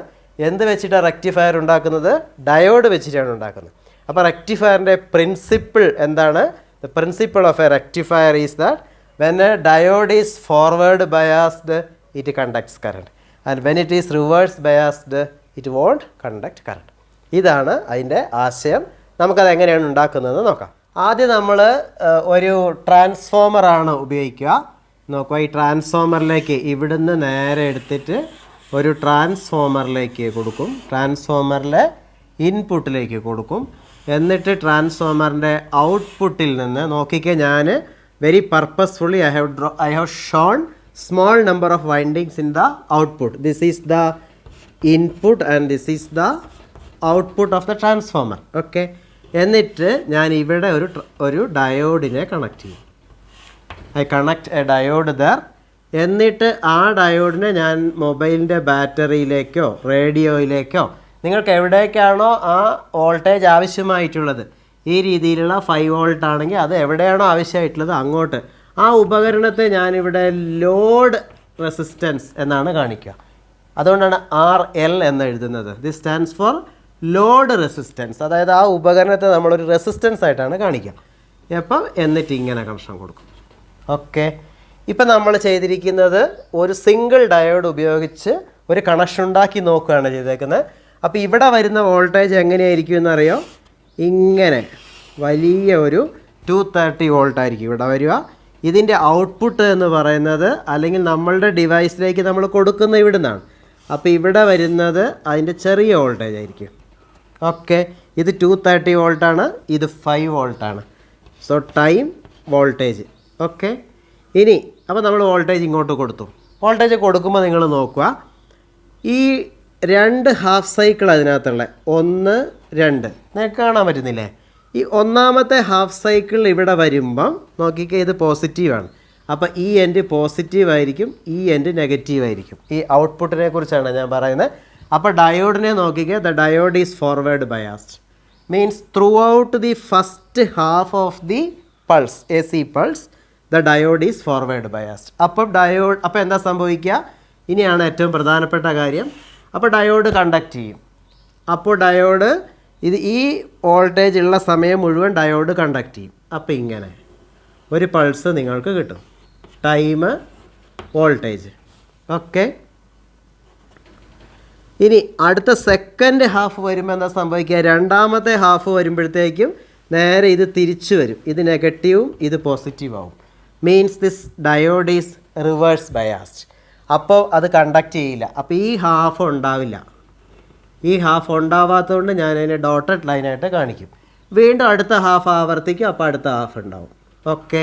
എന്ത് വെച്ചിട്ടാണ് റെക്ടിഫയർ ഉണ്ടാക്കുന്നത്? ഡയോഡ് വെച്ചിട്ടാണ് ഉണ്ടാക്കുന്നത്. അപ്പോൾ റെക്ടിഫയറിൻ്റെ പ്രിൻസിപ്പിൾ എന്താണ്? The principle of a rectifier is that when a diode is forward biased it conducts current and when it is reverse biased it won't conduct current. ഇതാണ് അതിൻ്റെ ആശയം. നമുക്കത് എങ്ങനെയാണ് ഉണ്ടാക്കുന്നതെന്ന് നോക്കാം. ആദ്യം നമ്മൾ ഒരു ട്രാൻസ്ഫോമറാണ് ഉപയോഗിക്കുക. നോക്കുക, ഈ ട്രാൻസ്ഫോമറിലേക്ക് ഇവിടുന്ന് നേരെ എടുത്തിട്ട് ഒരു ട്രാൻസ്ഫോമറിലേക്ക് കൊടുക്കും. ട്രാൻസ്ഫോമറിലെ ഇൻപുട്ടിലേക്ക് കൊടുക്കും. എന്നിട്ട് ട്രാൻസ്ഫോമറിൻ്റെ ഔട്ട്പുട്ടിൽ നിന്ന് നോക്കിക്കുക, ഞാൻ very purposefully I have shown small number of windings in the output. This is the input and this is the output of the transformer. Okay, എന്നിട്ട് ഞാൻ ഇവിടെ ഒരു ഡയോഡിനെ കണക്ട് ചെയ്യും. I connect A diode there. എന്നിട്ട് ആ ഡയോഡിനെ ഞാൻ മൊബൈലിൻ്റെ ബാറ്ററിയിലേക്കോ റേഡിയോയിലേക്കോ നിങ്ങൾക്ക് എവിടേക്കാണോ ആ വോൾട്ടേജ് ആവശ്യമായിട്ടുള്ളത്, ഈ രീതിയിലുള്ള 5 വോൾട്ട് ആണെങ്കിൽ അത് എവിടെയാണോ ആവശ്യമായിട്ടുള്ളത് അങ്ങോട്ട് ആ ഉപകരണത്തെ ഞാനിവിടെ ലോഡ് റെസിസ്റ്റൻസ് എന്നാണ് കാണിക്കുക. അതുകൊണ്ടാണ് RL എന്ന് എഴുതുന്നത്. This stands for load resistance. അതായത് ആ ഉപകരണത്തെ നമ്മളൊരു റെസിസ്റ്റൻസ് ആയിട്ടാണ് കാണിക്കുക. അപ്പം എന്നിട്ട് ഇങ്ങനെ കണക്ഷൻ കൊടുക്കും. ഓക്കെ, ഇപ്പം നമ്മൾ ചെയ്തിരിക്കുന്നത് ഒരു സിംഗിൾ ഡയോഡ് ഉപയോഗിച്ച് ഒരു കണക്ഷൻ ഉണ്ടാക്കി നോക്കുകയാണ് ചെയ്തേക്കുന്നത്. അപ്പോൾ ഇവിടെ വരുന്ന വോൾട്ടേജ് എങ്ങനെയായിരിക്കും എന്നറിയോ? ഇങ്ങനെ വലിയ ഒരു 230 വോൾട്ടായിരിക്കും ഇവിടെ വരിക. ഇതിൻ്റെ ഔട്ട്പുട്ട് എന്ന് പറയുന്നത് അല്ലെങ്കിൽ നമ്മളുടെ ഡിവൈസിലേക്ക് നമ്മൾ കൊടുക്കുന്ന ഇവിടെ നിന്നാണ്. അപ്പോൾ ഇവിടെ വരുന്നത് അതിൻ്റെ ചെറിയ വോൾട്ടേജ് ആയിരിക്കും. ഓക്കെ, ഇത് 230 വോൾട്ടാണ്, ഇത് 5 വോൾട്ടാണ്. So time voltage. ഓക്കെ, ഇനി അപ്പോൾ നമ്മൾ വോൾട്ടേജ് ഇങ്ങോട്ട് കൊടുത്തു. വോൾട്ടേജ് കൊടുക്കുമ്പോൾ നിങ്ങൾ നോക്കുക, ഈ 2 ഹാഫ് സൈക്കിൾ അതിനകത്തുള്ള 1, 2 നിങ്ങൾക്ക് കാണാൻ പറ്റുന്നില്ലേ? ഈ ഒന്നാമത്തെ ഹാഫ് സൈക്കിൾ ഇവിടെ വരുമ്പം നോക്കിക്കേ, ഇത് പോസിറ്റീവാണ്. അപ്പോൾ ഈ എൻഡ് പോസിറ്റീവ് ആയിരിക്കും, ഈ എൻഡ് നെഗറ്റീവ് ആയിരിക്കും. ഈ ഔട്ട്പുട്ടിനെ കുറിച്ചാണ് ഞാൻ പറയുന്നത്. അപ്പോൾ ഡയോഡിനെ നോക്കിക്കേ, the diode is forward biased. Means through out the first half of the pulse, AC pulse, the diode is forward biased. അപ്പോൾ എന്താ സംഭവിക്കുക? ഇനിയാണ് ഏറ്റവും പ്രധാനപ്പെട്ട കാര്യം. അപ്പോൾ ഡയോഡ് കണ്ടക്ട് ചെയ്യും. അപ്പോൾ ഡയോഡ് ഈ വോൾട്ടേജ് ഉള്ള സമയം മുഴുവൻ ഡയോഡ് കണ്ടക്ട് ചെയ്യും. അപ്പോൾ ഇങ്ങനെ ഒരു പൾസ് നിങ്ങൾക്ക് കിട്ടും. Time, voltage. ഓക്കെ, ഇനി അടുത്ത സെക്കൻഡ് ഹാഫ് വരുമ്പോൾ എന്താ സംഭവിക്കുക? രണ്ടാമത്തെ ഹാഫ് വരുമ്പോഴത്തേക്കും നേരെ ഇത് തിരിച്ചു വരും. ഇത് നെഗറ്റീവും ഇത് പോസിറ്റീവ് ആവും. Means this diode is reverse biased. അപ്പോൾ അത് കണ്ടക്ട് ചെയ്യില്ല. അപ്പോൾ ഈ ഹാഫ് ഉണ്ടാവില്ല. ഈ ഹാഫ് ഉണ്ടാവാത്തതുകൊണ്ട് ഞാൻ അതിനെ ഡോട്ടഡ് ലൈനായിട്ട് കാണിക്കും. വീണ്ടും അടുത്ത ഹാഫ് ആവർത്തിക്കും. അപ്പോൾ അടുത്ത ഹാഫ് ഉണ്ടാവും. ഓക്കെ,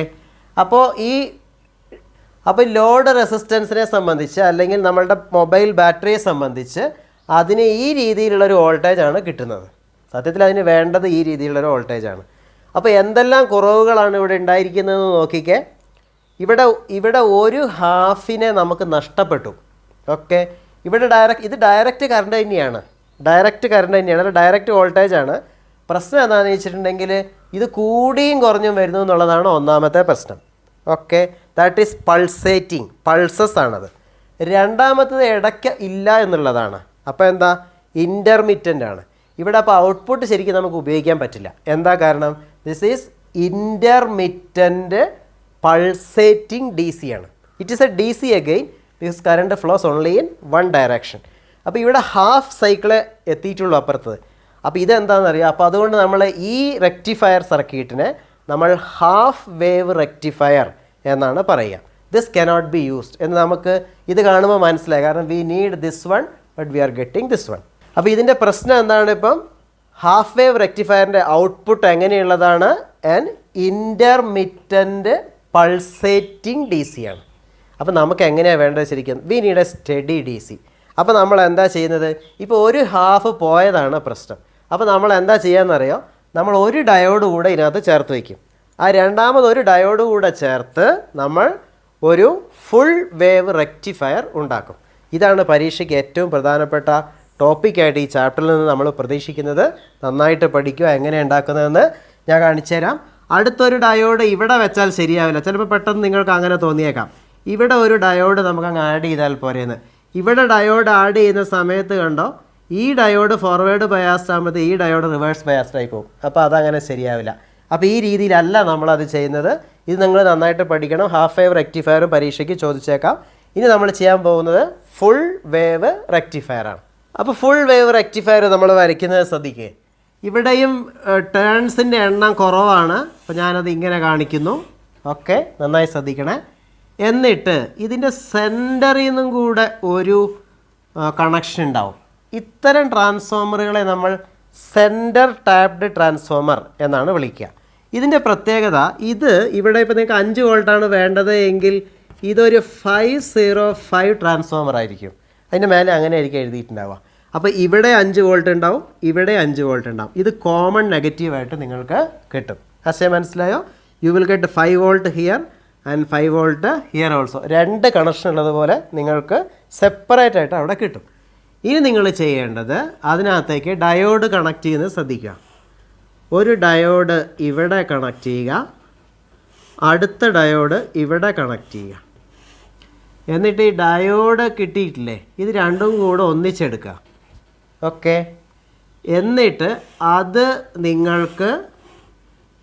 അപ്പോൾ ലോഡ് റെസിസ്റ്റൻസിനെ സംബന്ധിച്ച് അല്ലെങ്കിൽ നമ്മളുടെ മൊബൈൽ ബാറ്ററിയെ സംബന്ധിച്ച് അതിന് ഈ രീതിയിലുള്ളൊരു വോൾട്ടേജാണ് കിട്ടുന്നത്. സത്യത്തിൽ അതിന് വേണ്ടത് ഈ രീതിയിലുള്ളൊരു വോൾട്ടേജാണ്. അപ്പോൾ എന്തെല്ലാം കുറവുകളാണ് ഇവിടെ ഉണ്ടായിരിക്കുന്നതെന്ന് നോക്കിക്കേ. ഇവിടെ ഒരു ഹാഫിനെ നമുക്ക് നഷ്ടപ്പെട്ടു. ഓക്കെ, ഇവിടെ ഇത് ഡയറക്റ്റ് കറണ്ട് തന്നെയാണ്, ഡയറക്റ്റ് വോൾട്ടേജാണ്. പ്രശ്നം എന്താണെന്ന് വെച്ചിട്ടുണ്ടെങ്കിൽ ഇത് കൂടിയും കുറഞ്ഞും വരുന്നു എന്നുള്ളതാണ് ഒന്നാമത്തെ പ്രശ്നം. Okay, that is pulsating, pulses ആണത്. രണ്ടാമത്തത് ഇടയ്ക്ക് ഇല്ല എന്നുള്ളതാണ്. അപ്പോൾ എന്താ? ഇൻ്റർമിറ്റൻ്റ് ആണ്. ഇവിടെ അപ്പോൾ ഔട്ട്പുട്ട് ശരിക്കും നമുക്ക് ഉപയോഗിക്കാൻ പറ്റില്ല. എന്താ കാരണം? This is intermittent pulsating DC ആണ്. It is a DC again because current flows only in one direction. അപ്പോൾ ഇവിടെ ഹാഫ് സൈക്കിള് എത്തിയിട്ടുള്ളൂ അപ്പുറത്ത്. അപ്പോൾ ഇതെന്താണെന്നറിയാം. അപ്പോൾ അതുകൊണ്ട് നമ്മൾ ഈ റെക്ടിഫയർ സർക്യൂട്ടിനെ നമ്മൾ ഹാഫ് വേവ് റെക്ടിഫയർ എന്നാണ് പറയുക. ദിസ് കനോട്ട് ബി യൂസ്ഡ് എന്ന് നമുക്ക് ഇത് കാണുമ്പോൾ മനസ്സിലായി. കാരണം we need this one but we are getting this one. അപ്പോൾ ഇതിൻ്റെ പ്രശ്നം എന്താണ്? ഇപ്പം ഹാഫ് വേവ് റെക്ടിഫയറിൻ്റെ ഔട്ട്പുട്ട് എങ്ങനെയുള്ളതാണ്? ആൻഡ് ഇൻ്റർമിറ്റൻ്റ് പൾസേറ്റിംഗ് DC ആണ്. അപ്പോൾ നമുക്ക് എങ്ങനെയാണ് വേണ്ടത് ശരിക്കും? We need a steady DC. അപ്പോൾ നമ്മൾ എന്താ ചെയ്യുന്നത്? ഇപ്പോൾ ഒരു ഹാഫ് പോയതാണ് പ്രശ്നം. അപ്പോൾ നമ്മൾ എന്താ ചെയ്യാമെന്നറിയോ? നമ്മൾ ഒരു ഡയോഡ് കൂടെ ഇതിനകത്ത് ചേർത്ത് വയ്ക്കും. ആ രണ്ടാമതൊരു ഡയോഡ് കൂടെ ചേർത്ത് നമ്മൾ ഒരു ഫുൾ വേവ് റെക്ടിഫയർ ഉണ്ടാക്കും. ഇതാണ് പരീക്ഷയ്ക്ക് ഏറ്റവും പ്രധാനപ്പെട്ട ടോപ്പിക്കായിട്ട് ഈ ചാപ്റ്ററിൽ നിന്ന് നമ്മൾ പ്രതീക്ഷിക്കുന്നത്. നന്നായിട്ട് പഠിക്കുക. എങ്ങനെ ഉണ്ടാക്കുന്നതെന്ന് ഞാൻ കാണിച്ചു തരാം. അടുത്തൊരു ഡയോഡ് ഇവിടെ വെച്ചാൽ ശരിയാവില്ല. ചിലപ്പോൾ പെട്ടെന്ന് നിങ്ങൾക്ക് അങ്ങനെ തോന്നിയേക്കാം. ഇവിടെ ഒരു ഡയോഡ് നമുക്കങ്ങ് ആഡ് ചെയ്താൽ പോരെയെന്ന്. ഇവിടെ ഡയോഡ് ആഡ് ചെയ്യുന്ന സമയത്ത് കണ്ടോ, ഈ ഡയോഡ് ഫോർവേഡ് ബയാസ്ഡ് ആകുമ്പോഴത്തെ ഈ ഡയോഡ് റിവേഴ്സ് ബയാസ്ഡ് ആയി പോകും. അപ്പോൾ അതങ്ങനെ ശരിയാവില്ല. അപ്പോൾ ഈ രീതിയിലല്ല നമ്മളത് ചെയ്യുന്നത്. ഇത് നിങ്ങൾ നന്നായിട്ട് പഠിക്കണം. ഹാഫ് വേവ് റെക്ടിഫയറും പരീക്ഷയ്ക്ക് ചോദിച്ചേക്കാം. ഇനി നമ്മൾ ചെയ്യാൻ പോകുന്നത് ഫുൾ വേവ് റെക്ടിഫയറാണ്. അപ്പോൾ ഫുൾ വേവ് റെക്ടിഫയർ നമ്മൾ വരയ്ക്കുന്നത് ശ്രദ്ധിക്കുക. ഇവിടെയും ടേൺസിൻ്റെ എണ്ണം കുറവാണ്. അപ്പോൾ ഞാനത് ഇങ്ങനെ കാണിക്കുന്നു. ഓക്കെ, നന്നായി ശ്രദ്ധിക്കണേ. എന്നിട്ട് ഇതിൻ്റെ സെൻറ്ററിൽ നിന്നും കൂടെ ഒരു കണക്ഷൻ ഉണ്ടാവും. ഇത്തരം ട്രാൻസ്ഫോമറുകളെ നമ്മൾ സെൻറ്റർ ടാപ്ഡ് ട്രാൻസ്ഫോമർ എന്നാണ് വിളിക്കുക. ഇതിൻ്റെ പ്രത്യേകത ഇവിടെ ഇപ്പോൾ നിങ്ങൾക്ക് 5 വോൾട്ടാണ് വേണ്ടത് എങ്കിൽ ഇതൊരു 505 ട്രാൻസ്ഫോമർ ആയിരിക്കും. അതിൻ്റെ മേലെ അങ്ങനെ ആയിരിക്കും എഴുതിയിട്ടുണ്ടാവുക. അപ്പോൾ ഇവിടെ 5 വോൾട്ട് ഉണ്ടാവും, ഇവിടെ 5 വോൾട്ട് ഉണ്ടാവും. ഇത് കോമൺ നെഗറ്റീവായിട്ട് നിങ്ങൾക്ക് കിട്ടും. ആശയം മനസ്സിലായോ? U will get 5 volt here and 5 volt here also. 2 connection ഉള്ളതുപോലെ നിങ്ങൾക്ക് സെപ്പറേറ്റ് ആയിട്ട് അവിടെ കിട്ടും. ഇനി നിങ്ങൾ ചെയ്യേണ്ടത് അതിനകത്തേക്ക് ഡയോഡ് കണക്ട് ചെയ്യുന്നത് ശ്രദ്ധിക്കുക. ഒരു ഡയോഡ് ഇവിടെ കണക്ട് ചെയ്യുക, അടുത്ത ഡയോഡ് ഇവിടെ കണക്ട് ചെയ്യുക. എന്നിട്ട് ഈ ഡയോഡ് കിട്ടിയിട്ടില്ലേ, ഇത് രണ്ടും കൂടെ ഒന്നിച്ചെടുക്കുക. ഓക്കെ, എന്നിട്ട് അത് നിങ്ങൾക്ക്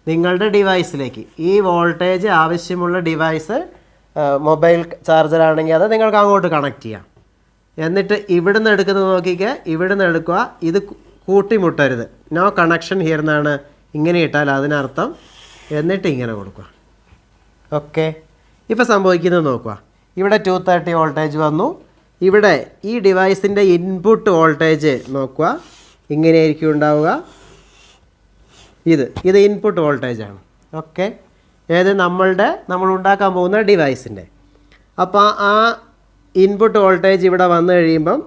നിങ്ങളുടെ ഡിവൈസിലേക്ക്, ഈ വോൾട്ടേജ് ആവശ്യമുള്ള ഡിവൈസ് മൊബൈൽ ചാർജർ ആണെങ്കിൽ അത് നിങ്ങൾക്ക് അങ്ങോട്ട് കണക്ട് ചെയ്യാം. എന്നിട്ട് ഇവിടുന്ന് എടുക്കുന്നത് നോക്കിക്കുക, ഇവിടുന്ന് എടുക്കുക, ഇത് കൂട്ടിമുട്ടരുത്, നോ കണക്ഷൻ ഹിയർ എന്നാണ് ഇങ്ങനെ ഇട്ടാൽ അതിനർത്ഥം. എന്നിട്ട് ഇങ്ങനെ കൊടുക്കുക. ഓക്കെ, ഇപ്പോൾ സംഭവിക്കുന്നത് നോക്കുക. ഇവിടെ 230 വോൾട്ടേജ് വന്നു. ഇവിടെ ഈ ഡിവൈസിൻ്റെ ഇൻപുട്ട് വോൾട്ടേജ് നോക്കുക, ഇങ്ങനെയായിരിക്കും ഉണ്ടാവുക. ഇത് ഇൻപുട്ട് വോൾട്ടേജാണ്. ഓക്കെ, ഏത് നമ്മൾ ഉണ്ടാക്കാൻ പോകുന്ന ഡിവൈസിൻ്റെ. അപ്പോൾ ആ ഇൻപുട്ട് വോൾട്ടേജ് ഇവിടെ വന്നു കഴിയുമ്പം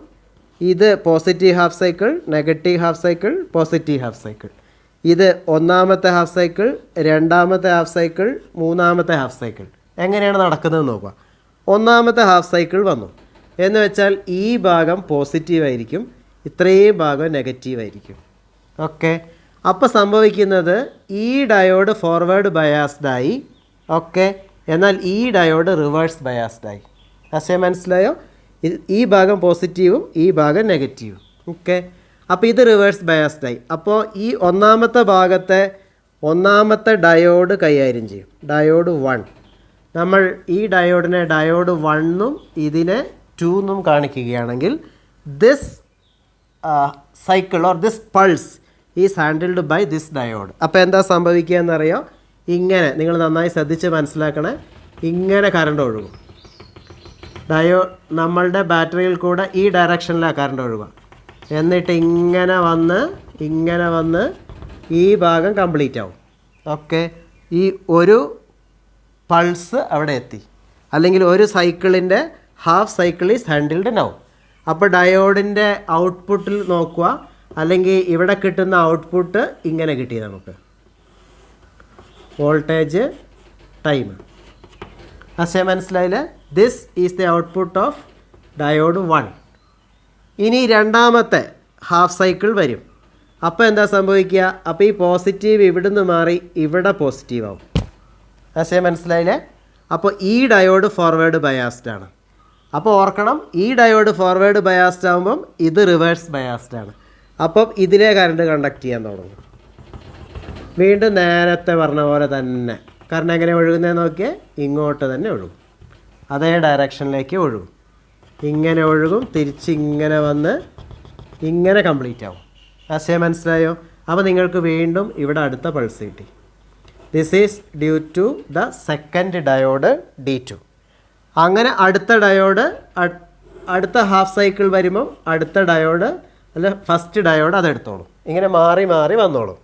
ഇത് positive half cycle, negative half cycle, positive half cycle. ഇത് ഒന്നാമത്തെ ഹാഫ് സൈക്കിൾ, രണ്ടാമത്തെ ഹാഫ് സൈക്കിൾ, മൂന്നാമത്തെ ഹാഫ് സൈക്കിൾ. എങ്ങനെയാണ് നടക്കുന്നത് നോക്കുക. ഒന്നാമത്തെ ഹാഫ് സൈക്കിൾ വന്നു എന്ന് വെച്ചാൽ ഈ ഭാഗം പോസിറ്റീവായിരിക്കും, ഇത്രയും ഭാഗം നെഗറ്റീവായിരിക്കും. ഓക്കെ, അപ്പോൾ സംഭവിക്കുന്നത് ഈ ഡയോഡ് ഫോർവേഡ് ബയാസ്ഡായി. ഓക്കെ, എന്നാൽ ഈ ഡയോഡ് റിവേഴ്സ് ബയാസ്ഡായി. ആശയം മനസ്സിലായോ? ഈ ഭാഗം പോസിറ്റീവും ഈ ഭാഗം നെഗറ്റീവും. ഓക്കെ, അപ്പോൾ ഇത് റിവേഴ്സ് ബയാസ്ഡായി. അപ്പോൾ ഈ ഒന്നാമത്തെ ഭാഗത്തെ ഒന്നാമത്തെ ഡയോഡ് കൈകാര്യം ചെയ്യും, ഡയോഡ് 1. നമ്മൾ ഈ ഡയോഡിനെ ഡയോഡ് 1 ഇതിനെ 2 കാണിക്കുകയാണെങ്കിൽ this cycle or this pulse is handled by this diode. അപ്പോൾ എന്താ സംഭവിക്കുക എന്നറിയാം? ഇങ്ങനെ നിങ്ങൾ നന്നായി ശ്രദ്ധിച്ച് മനസ്സിലാക്കണേ. ഇങ്ങനെ കറണ്ട് ഒഴുകും. നമ്മളുടെ ബാറ്ററിയിൽ കൂടെ ഈ ഡയറക്ഷനിലാണ് കറണ്ട് ഒഴുകുക. എന്നിട്ട് ഇങ്ങനെ വന്ന് ഈ ഭാഗം കംപ്ലീറ്റ് ആവും. ഓക്കെ, ഈ ഒരു പൾസ് അവിടെ എത്തി, അല്ലെങ്കിൽ ഒരു സൈക്കിളിൻ്റെ half cycle is handled now. അപ്പോൾ ഡയോഡിൻ്റെ ഔട്ട്പുട്ടിൽ നോക്കുക, അല്ലെങ്കിൽ ഇവിടെ കിട്ടുന്ന ഔട്ട്പുട്ട് ഇങ്ങനെ കിട്ടി നമുക്ക്. Voltage, time. ആശയം മനസ്സിലായില്ലേ? This is the output of diode 1. ഇനി രണ്ടാമത്തെ ഹാഫ് സൈക്കിൾ വരും. അപ്പോൾ എന്താ സംഭവിക്കുക? അപ്പോൾ ഈ പോസിറ്റീവ് ഇവിടുന്ന് മാറി ഇവിടെ പോസിറ്റീവ് ആവും. ആശയം മനസ്സിലായില്ലേ? അപ്പോൾ ഈ ഡയോഡ് ഫോർവേഡ് ബയാസ്ഡ് ആണ്. അപ്പോൾ ഓർക്കണം, ഈ ഡയോഡ് ഫോർവേഡ് ബയാസ്ഡ് ആകുമ്പം ഇത് റിവേഴ്സ് ബയാസ്ഡ് ആണ്. അപ്പം ഇതിലെ കറണ്ട് കണ്ടക്ട് ചെയ്യാൻ തുടങ്ങും. വീണ്ടും നേരത്തെ പറഞ്ഞ പോലെ തന്നെ കറണ്ട് എങ്ങനെ ഒഴുകുന്നതെന്ന് നോക്കിയാൽ ഇങ്ങോട്ട് തന്നെ ഒഴുകും, അതേ ഡയറക്ഷനിലേക്ക് ഒഴുകും. ഇങ്ങനെ ഒഴുകും, തിരിച്ചിങ്ങനെ വന്ന് ഇങ്ങനെ കംപ്ലീറ്റ് ആവും. ആശയം മനസ്സിലായോ? അപ്പോൾ നിങ്ങൾക്ക് വീണ്ടും ഇവിടെ അടുത്ത പൾസ് കിട്ടി. This is due to the second diode D2. അങ്ങനെ അടുത്ത ഡയോഡ് അടുത്ത ഹാഫ് സൈക്കിൾ വരുമ്പം അടുത്ത ഡയോഡ് അല്ല ഫസ്റ്റ് ഡയോഡ് അതെടുത്തോളും. ഇങ്ങനെ മാറി വന്നോളും.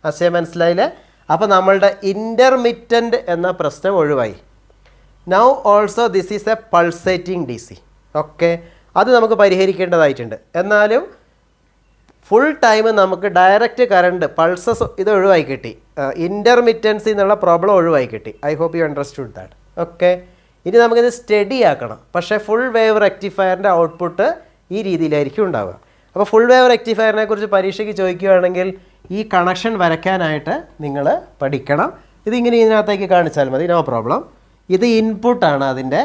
ആശയം മനസ്സിലായില്ലേ? അപ്പോൾ നമ്മളുടെ ഇൻ്റർമിറ്റൻ്റ് എന്ന പ്രശ്നം ഒഴിവായി. Now also this is a pulsating DC. Okay, അത് നമുക്ക് പരിഹരിക്കേണ്ടതായിട്ടുണ്ട്. എന്നാലും ഫുൾ ടൈം നമുക്ക് ഡയറക്റ്റ് കറണ്ട് പൾസസ് ഇത് ഒഴിവായി കിട്ടി. ഇൻ്റർമിറ്റൻസി എന്നുള്ള പ്രോബ്ലം ഒഴിവായി കിട്ടി. I hope you understood that. Okay, ഇനി നമുക്കിത് സ്റ്റഡി ആക്കണം. പക്ഷേ ഫുൾ വേവ് റെക്ടിഫയറിൻ്റെ ഔട്ട്പുട്ട് ഈ രീതിയിലായിരിക്കും ഉണ്ടാവുക. അപ്പോൾ ഫുൾ വേവ് റെക്ടിഫയറിനെ കുറിച്ച് പരീക്ഷയ്ക്ക് ചോദിക്കുകയാണെങ്കിൽ ഈ കണക്ഷൻ വരയ്ക്കാനായിട്ട് നിങ്ങൾ പഠിക്കണം. ഇതിങ്ങനെ ഇതിനകത്തേക്ക് കാണിച്ചാൽ മതി, നോ പ്രോബ്ലം. ഇത് ഇൻപുട്ടാണ് അതിൻ്റെ,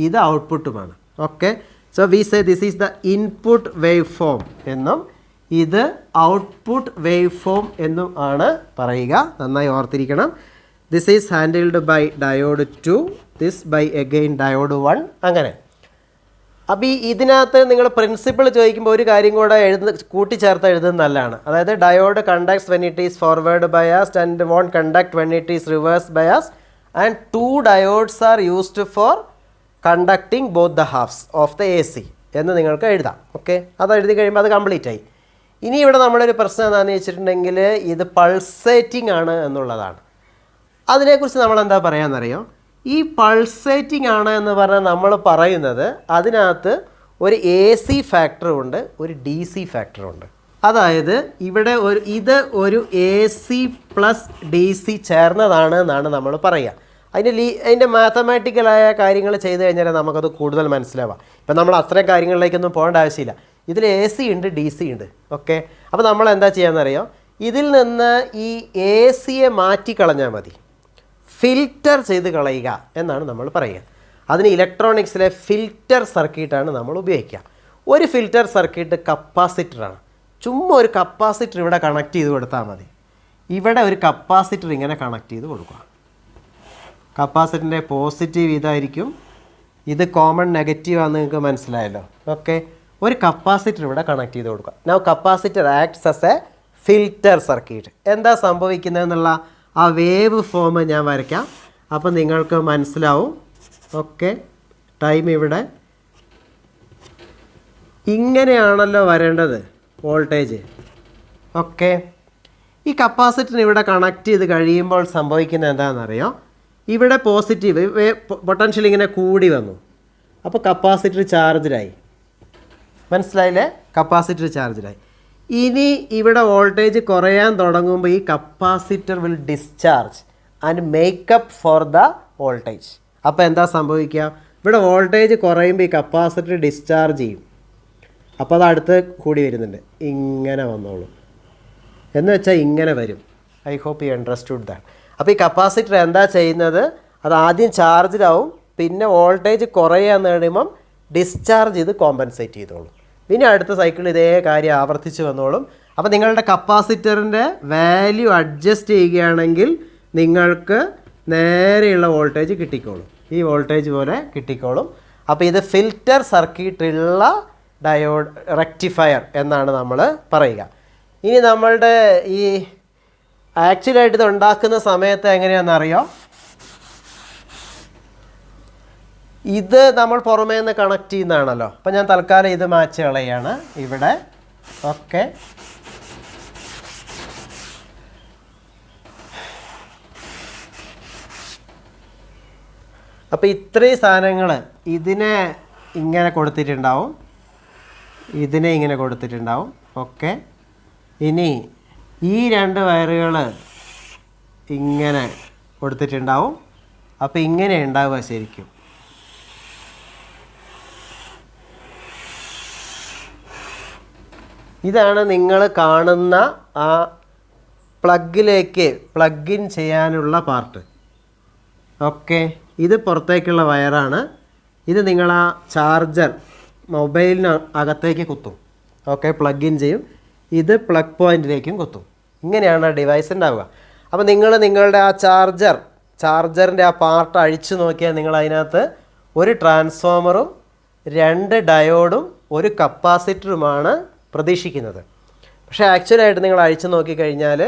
ഇത് ഔട്ട്പുട്ടുമാണ്. Okay, so we say this is the input waveform എന്നും ഇത് ഔട്ട്പുട്ട് വേവ് ഫോം എന്നും ആണ് പറയുക. നന്നായി ഓർത്തിരിക്കണം. This is handled by diode 2, this by again diode 1. അങ്ങനെ. അപ്പോൾ ഇതിനകത്ത് നിങ്ങൾ പ്രിൻസിപ്പിൾ ചോദിക്കുമ്പോൾ ഒരു കാര്യം കൂടെ കൂട്ടിച്ചേർത്ത് എഴുതുന്നത് നല്ലതാണ്. അതായത് diode conducts when it is forward biased and won't conduct when it is reverse biased and 2 diodes are used for conducting both the halves of the AC എന്ന് നിങ്ങൾക്ക് എഴുതാം. ഓക്കെ, അത് എഴുതി കഴിയുമ്പോൾ അത് കംപ്ലീറ്റ് ആയി. ഇനി ഇവിടെ നമ്മളൊരു പ്രശ്നം എന്താണെന്ന് വെച്ചിട്ടുണ്ടെങ്കിൽ ഇത് പൾസേറ്റിംഗ് ആണ് എന്നുള്ളതാണ്. അതിനെക്കുറിച്ച് നമ്മൾ എന്താ പറയാമെന്നറിയോ? ഈ പൾസേറ്റിംഗ് ആണ് എന്ന് പറഞ്ഞാൽ നമ്മൾ പറയുന്നത് അതിനകത്ത് ഒരു AC ഫാക്ടറും ഉണ്ട്, ഒരു DC ഫാക്ടറും ഉണ്ട്. അതായത് ഇവിടെ ഒരു AC പ്ലസ് DC ചേർന്നതാണ് എന്നാണ് നമ്മൾ പറയുക. അതിൻ്റെ മാത്തമാറ്റിക്കലായ കാര്യങ്ങൾ ചെയ്ത് കഴിഞ്ഞാൽ നമുക്കത് കൂടുതൽ മനസ്സിലാവാം. ഇപ്പം നമ്മൾ അത്രയും കാര്യങ്ങളിലേക്കൊന്നും പോകേണ്ട ആവശ്യമില്ല. ഇതിൽ AC ഉണ്ട്, DC ഉണ്ട്. ഓക്കെ, അപ്പോൾ നമ്മൾ എന്താ ചെയ്യാമെന്നറിയോ? ഇതിൽ നിന്ന് ഈ ACയെ മാറ്റിക്കളഞ്ഞാൽ മതി. ഫിൽറ്റർ ചെയ്ത് കളയുക എന്നാണ് നമ്മൾ പറയുക. അതിന് ഇലക്ട്രോണിക്സിലെ ഫിൽറ്റർ സർക്യൂട്ടാണ് നമ്മൾ ഉപയോഗിക്കുക. ഒരു ഫിൽറ്റർ സർക്യൂട്ട് കപ്പാസിറ്ററാണ്. ചുമ്മാ ഒരു കപ്പാസിറ്റർ ഇവിടെ കണക്ട് ചെയ്ത് കൊടുത്താൽ മതി. ഇവിടെ ഒരു കപ്പാസിറ്റർ ഇങ്ങനെ കണക്ട് ചെയ്ത് കൊടുക്കുക. കപ്പാസിറ്ററിൻ്റെ പോസിറ്റീവ് ഇതായിരിക്കും, ഇത് കോമൺ നെഗറ്റീവ് ആണെന്ന് നിങ്ങൾക്ക് മനസ്സിലായല്ലോ. ഓക്കെ, ഒരു കപ്പാസിറ്റർ ഇവിടെ കണക്ട് ചെയ്ത് കൊടുക്കുക. Now capacitor acts as A filter circuit. എന്താ സംഭവിക്കുന്നതെന്നുള്ള ആ വേവ് ഫോം ഞാൻ വരയ്ക്കാം, അപ്പം നിങ്ങൾക്ക് മനസ്സിലാവും. ഓക്കെ, ടൈം ഇവിടെ ഇങ്ങനെയാണല്ലോ വരേണ്ടത് വോൾട്ടേജ്. ഓക്കെ, ഈ കപ്പാസിറ്ററിന് ഇവിടെ കണക്ട് ചെയ്ത് കഴിയുമ്പോൾ സംഭവിക്കുന്നത് എന്താണെന്നറിയോ? ഇവിടെ പോസിറ്റീവ് പൊട്ടൻഷ്യൽ ഇങ്ങനെ കൂടി വന്നു, അപ്പോൾ കപ്പാസിറ്റർ ചാർജ്ഡായി. മനസ്സിലായില്ലേ? കപ്പാസിറ്റർ ചാർജ്ഡായി. ഇനി ഇവിടെ വോൾട്ടേജ് കുറയാൻ തുടങ്ങുമ്പോൾ ഈ capacitor will discharge and makeup for the voltage. അപ്പോൾ എന്താ സംഭവിക്കുക? ഇവിടെ വോൾട്ടേജ് കുറയുമ്പോൾ ഈ കപ്പാസിറ്റർ ഡിസ്ചാർജ് ചെയ്യും. അപ്പോൾ അത് അടുത്ത് കൂടി വരുന്നുണ്ട്, ഇങ്ങനെ വന്നോളൂ എന്ന് വെച്ചാൽ ഇങ്ങനെ വരും. I hope you understood that. അപ്പോൾ ഈ കപ്പാസിറ്റർ എന്താ ചെയ്യുന്നത്? അത് ആദ്യം ചാർജിലാവും, പിന്നെ വോൾട്ടേജ് കുറയാന്ന് കഴിയുമ്പം ഡിസ്ചാർജ് ചെയ്ത് കോമ്പൻസേറ്റ് ചെയ്തോളും. പിന്നെ അടുത്ത സൈക്കിൾ ഇതേ കാര്യം ആവർത്തിച്ച് വന്നോളും. അപ്പോൾ നിങ്ങളുടെ കപ്പാസിറ്ററിൻ്റെ വാല്യൂ അഡ്ജസ്റ്റ് ചെയ്യുകയാണെങ്കിൽ നിങ്ങൾക്ക് നേരെയുള്ള വോൾട്ടേജ് കിട്ടിക്കോളും. ഈ വോൾട്ടേജ് പോലെ കിട്ടിക്കോളും. അപ്പോൾ ഇത് ഫിൽറ്റർ സർക്യൂട്ടുള്ള ഡയോഡ് റെക്റ്റിഫയർ എന്നാണ് നമ്മൾ പറയുക. ഇനി നമ്മളുടെ ഈ ആക്ച്വലായിട്ട് ഇത് ഉണ്ടാക്കുന്ന സമയത്ത് എങ്ങനെയാണെന്നറിയോ? ഇത് നമ്മൾ പുറമേ നിന്ന് കണക്ട് ചെയ്യുന്നതാണല്ലോ. അപ്പം ഞാൻ തൽക്കാലം ഇത് മാച്ച് കളയാണ് ഇവിടെ. ഓക്കെ, അപ്പോൾ ഇത്രയും സാധനങ്ങൾ ഇതിനെ ഇങ്ങനെ കൊടുത്തിട്ടുണ്ടാവും, ഇതിനെ ഇങ്ങനെ കൊടുത്തിട്ടുണ്ടാവും. ഓക്കെ, ഇനി ഈ രണ്ട് വയറുകൾ ഇങ്ങനെ കൊടുത്തിട്ടുണ്ടാവും. അപ്പോൾ ഇങ്ങനെ ഉണ്ടാവുക ശരിക്കും. ഇതാണ് നിങ്ങൾ കാണുന്ന ആ പ്ലഗിലേക്ക് പ്ലഗ് ഇൻ ചെയ്യാനുള്ള പാർട്ട്. ഓക്കെ, ഇത് പുറത്തേക്കുള്ള വയറാണ്. ഇത് നിങ്ങൾ ആ ചാർജർ മൊബൈലിന് അകത്തേക്ക് കുത്തും. ഓക്കെ, പ്ലഗ് ഇൻ ചെയ്യും. ഇത് പ്ലഗ് പോയിൻറ്റിലേക്കും കുത്തും. ഇങ്ങനെയാണ് ആ ഡിവൈസ് ഉണ്ടാവുക. അപ്പോൾ നിങ്ങൾ നിങ്ങളുടെ ആ ചാർജറിൻ്റെ ആ പാർട്ട് അഴിച്ചു നോക്കിയാൽ നിങ്ങൾ അതിനകത്ത് ഒരു ട്രാൻസ്ഫോമറും 2 ഡയോഡും ഒരു കപ്പാസിറ്ററുമാണ് പ്രതീക്ഷിക്കുന്നത്. പക്ഷേ ആക്ച്വലായിട്ട് നിങ്ങൾ അഴിച്ചു നോക്കിക്കഴിഞ്ഞാൽ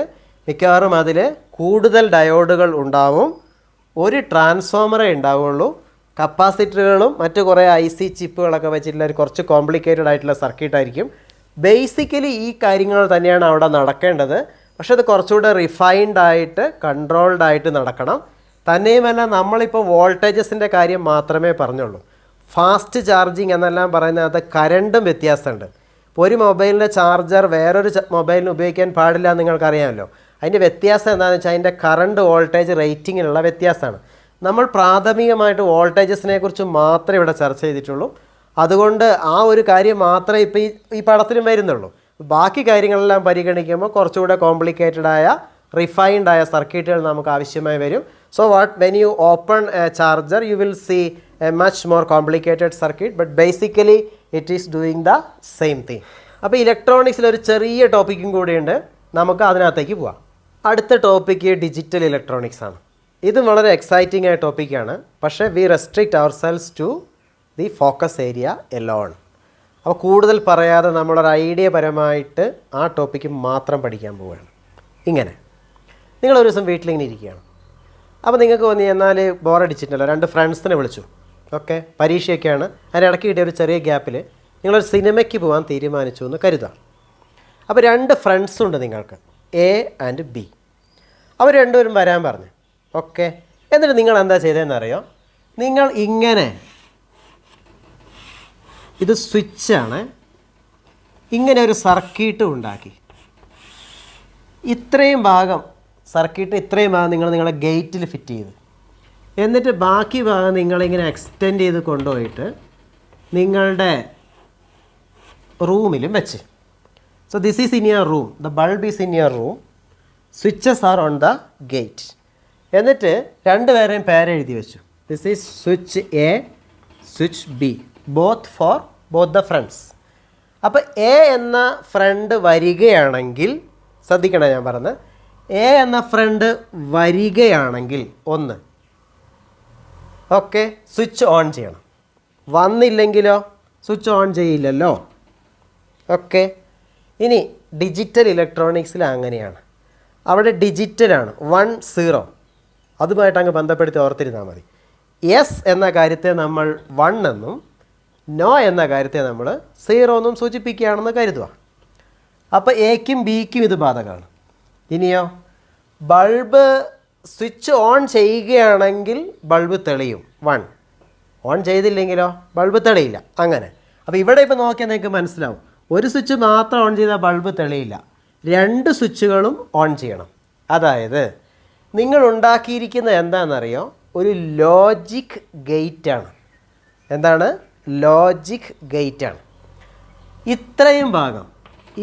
മിക്കവാറും അതിൽ കൂടുതൽ ഡയോഡുകൾ ഉണ്ടാവും, ഒരു ട്രാൻസ്ഫോമറേ ഉണ്ടാവുള്ളൂ. കപ്പാസിറ്ററുകളും മറ്റു കുറേ IC ചിപ്പുകളൊക്കെ വെച്ചിട്ടുള്ള ഒരു കുറച്ച് കോംപ്ലിക്കേറ്റഡ് ആയിട്ടുള്ള സർക്യൂട്ടായിരിക്കും. ബേസിക്കലി ഈ കാര്യങ്ങൾ തന്നെയാണ് അവിടെ നടക്കേണ്ടത്. പക്ഷെ അത് കുറച്ചുകൂടെ റിഫൈൻഡ് ആയിട്ട് കൺട്രോൾഡ് ആയിട്ട് നടക്കണം. തന്നെയുമല്ല, നമ്മളിപ്പോൾ വോൾട്ടേജസിൻ്റെ കാര്യം മാത്രമേ പറഞ്ഞുള്ളൂ. ഫാസ്റ്റ് ചാർജിങ് എന്നെല്ലാം പറയുന്നത് കരണ്ടും വ്യത്യാസമുണ്ട്. ഇപ്പോൾ ഒരു മൊബൈലിൻ്റെ ചാർജർ വേറൊരു മൊബൈലിന് ഉപയോഗിക്കാൻ പാടില്ല എന്ന് നിങ്ങൾക്കറിയാമല്ലോ. അതിൻ്റെ വ്യത്യാസം എന്താണെന്ന് വെച്ചാൽ അതിൻ്റെ കറണ്ട് വോൾട്ടേജ് റേറ്റിങ്ങിലുള്ള വ്യത്യാസമാണ്. നമ്മൾ പ്രാഥമികമായിട്ട് വോൾട്ടേജസിനെ കുറിച്ച് മാത്രമേ ഇവിടെ ചർച്ച ചെയ്തിട്ടുള്ളൂ. അതുകൊണ്ട് ആ ഒരു കാര്യം മാത്രമേ ഇപ്പോൾ ഈ പടത്തിലും വരുന്നുള്ളൂ. ബാക്കി കാര്യങ്ങളെല്ലാം പരിഗണിക്കുമ്പോൾ കുറച്ചുകൂടെ കോംപ്ലിക്കേറ്റഡ് ആയ റിഫൈൻഡ് ആയ സർക്യൂട്ടുകൾ നമുക്ക് ആവശ്യമായി വരും. So when you open a charger you will see a much more complicated circuit, but basically it is doing the same thing. അപ്പോൾ ഇലക്ട്രോണിക്സിലൊരു ചെറിയ ടോപ്പിക്കും കൂടിയുണ്ട്, നമുക്ക് അതിനകത്തേക്ക് പോവാം. അടുത്ത ടോപ്പിക്ക് ഡിജിറ്റൽ ഇലക്ട്രോണിക്സ് ആണ്. ഇത് വളരെ എക്സൈറ്റിംഗ് ആയ ടോപ്പിക്കാണ്. പക്ഷേ we restrict ourselves to the focus area alone. അപ്പോൾ കൂടുതൽ പറയാതെ നമ്മളൊരു ഐഡിയ പരമായിട്ട് ആ ടോപ്പിക്ക് മാത്രം പഠിക്കാൻ പോവുകയാണ്. ഇങ്ങനെ നിങ്ങളൊരു ദിവസം വീട്ടിലിങ്ങനെ ഇരിക്കുകയാണ്. അപ്പോൾ നിങ്ങൾക്ക് തോന്നി എന്നാൽ ബോറടിച്ചിട്ടല്ലോ, 2 ഫ്രണ്ട്സിനെ വിളിച്ചു. ഓക്കെ, പരീക്ഷയൊക്കെയാണ്. അതിനിടയ്ക്ക് കിട്ടിയ ഒരു ചെറിയ ഗ്യാപ്പിൽ നിങ്ങളൊരു സിനിമയ്ക്ക് പോകാൻ തീരുമാനിച്ചു എന്ന് കരുതാം. അപ്പോൾ 2 ഫ്രണ്ട്സുണ്ട് നിങ്ങൾക്ക്, A ആൻഡ് B. അവർ രണ്ടുപേരും വരാൻ പറഞ്ഞു. ഓക്കെ, എന്നിട്ട് നിങ്ങൾ എന്താ ചെയ്തതെന്നറിയോ? നിങ്ങൾ ഇങ്ങനെ, ഇത് സ്വിച്ചാണ്, ഇങ്ങനെ ഒരു സർക്യൂട്ട് ഉണ്ടാക്കി. ഇത്രയും ഭാഗം നിങ്ങൾ നിങ്ങളുടെ ഗേറ്റിൽ ഫിറ്റ് ചെയ്ത്, എന്നിട്ട് ബാക്കി ഭാഗം നിങ്ങളിങ്ങനെ എക്സ്റ്റെൻഡ് ചെയ്ത് കൊണ്ടുപോയിട്ട് നിങ്ങളുടെ റൂമിലും വെച്ച്. So this is in your room, the bulb is in your room, switches R on the gate. എന്നിട്ട് രണ്ടുപേരെയും പേരെഴുതി വെച്ചു. This is switch A, switch B, for both the friends. അപ്പോൾ എ എന്ന ഫ്രണ്ട് വരികയാണെങ്കിൽ, ശ്രദ്ധിക്കണം ഞാൻ പറഞ്ഞത്, എ എന്ന ഫ്രണ്ട് വരികയാണെങ്കിൽ ഒന്ന്, ഓക്കെ, സ്വിച്ച് ഓൺ ചെയ്യണം. വന്നില്ലെങ്കിലോ സ്വിച്ച് ഓൺ ചെയ്യില്ലല്ലോ. ഓക്കെ, ഇനി ഡിജിറ്റൽ ഇലക്ട്രോണിക്സിൽ അങ്ങനെയാണ്. അവിടെ ഡിജിറ്റലാണ് 1 0, അതുമായിട്ട് അങ്ങ് ബന്ധപ്പെടുത്തി ഓർത്തിരുന്നാൽ മതി. യെസ് എന്ന കാര്യത്തെ നമ്മൾ 1 എന്നും നോ എന്ന കാര്യത്തെ നമ്മൾ 0 എന്നും സൂചിപ്പിക്കുകയാണെന്ന് കരുതുക. അപ്പോൾ എക്കും ബിക്കും ഇത് ബാധകമാണ്. ഇനിയോ, ബൾബ് സ്വിച്ച് ഓൺ ചെയ്യുകയാണെങ്കിൽ ബൾബ് തെളിയും 1, ഓൺ ചെയ്തില്ലെങ്കിലോ ബൾബ് തെളിയില്ല. അങ്ങനെ. അപ്പോൾ ഇവിടെ ഇപ്പോൾ നോക്കിയാൽ നിങ്ങൾക്ക് മനസ്സിലാവും, ഒരു സ്വിച്ച് മാത്രം ഓൺ ചെയ്താൽ ബൾബ് തെളിയില്ല, 2 സ്വിച്ചുകളും ഓൺ ചെയ്യണം. അതായത് നിങ്ങൾ ഉണ്ടാക്കിയിരിക്കുന്നത് എന്താണെന്നറിയോ, ഒരു ലോജിക് ഗേറ്റാണ്. എന്താണ്? ലോജിക് ഗേറ്റാണ്. ഇത്രയും ഭാഗം,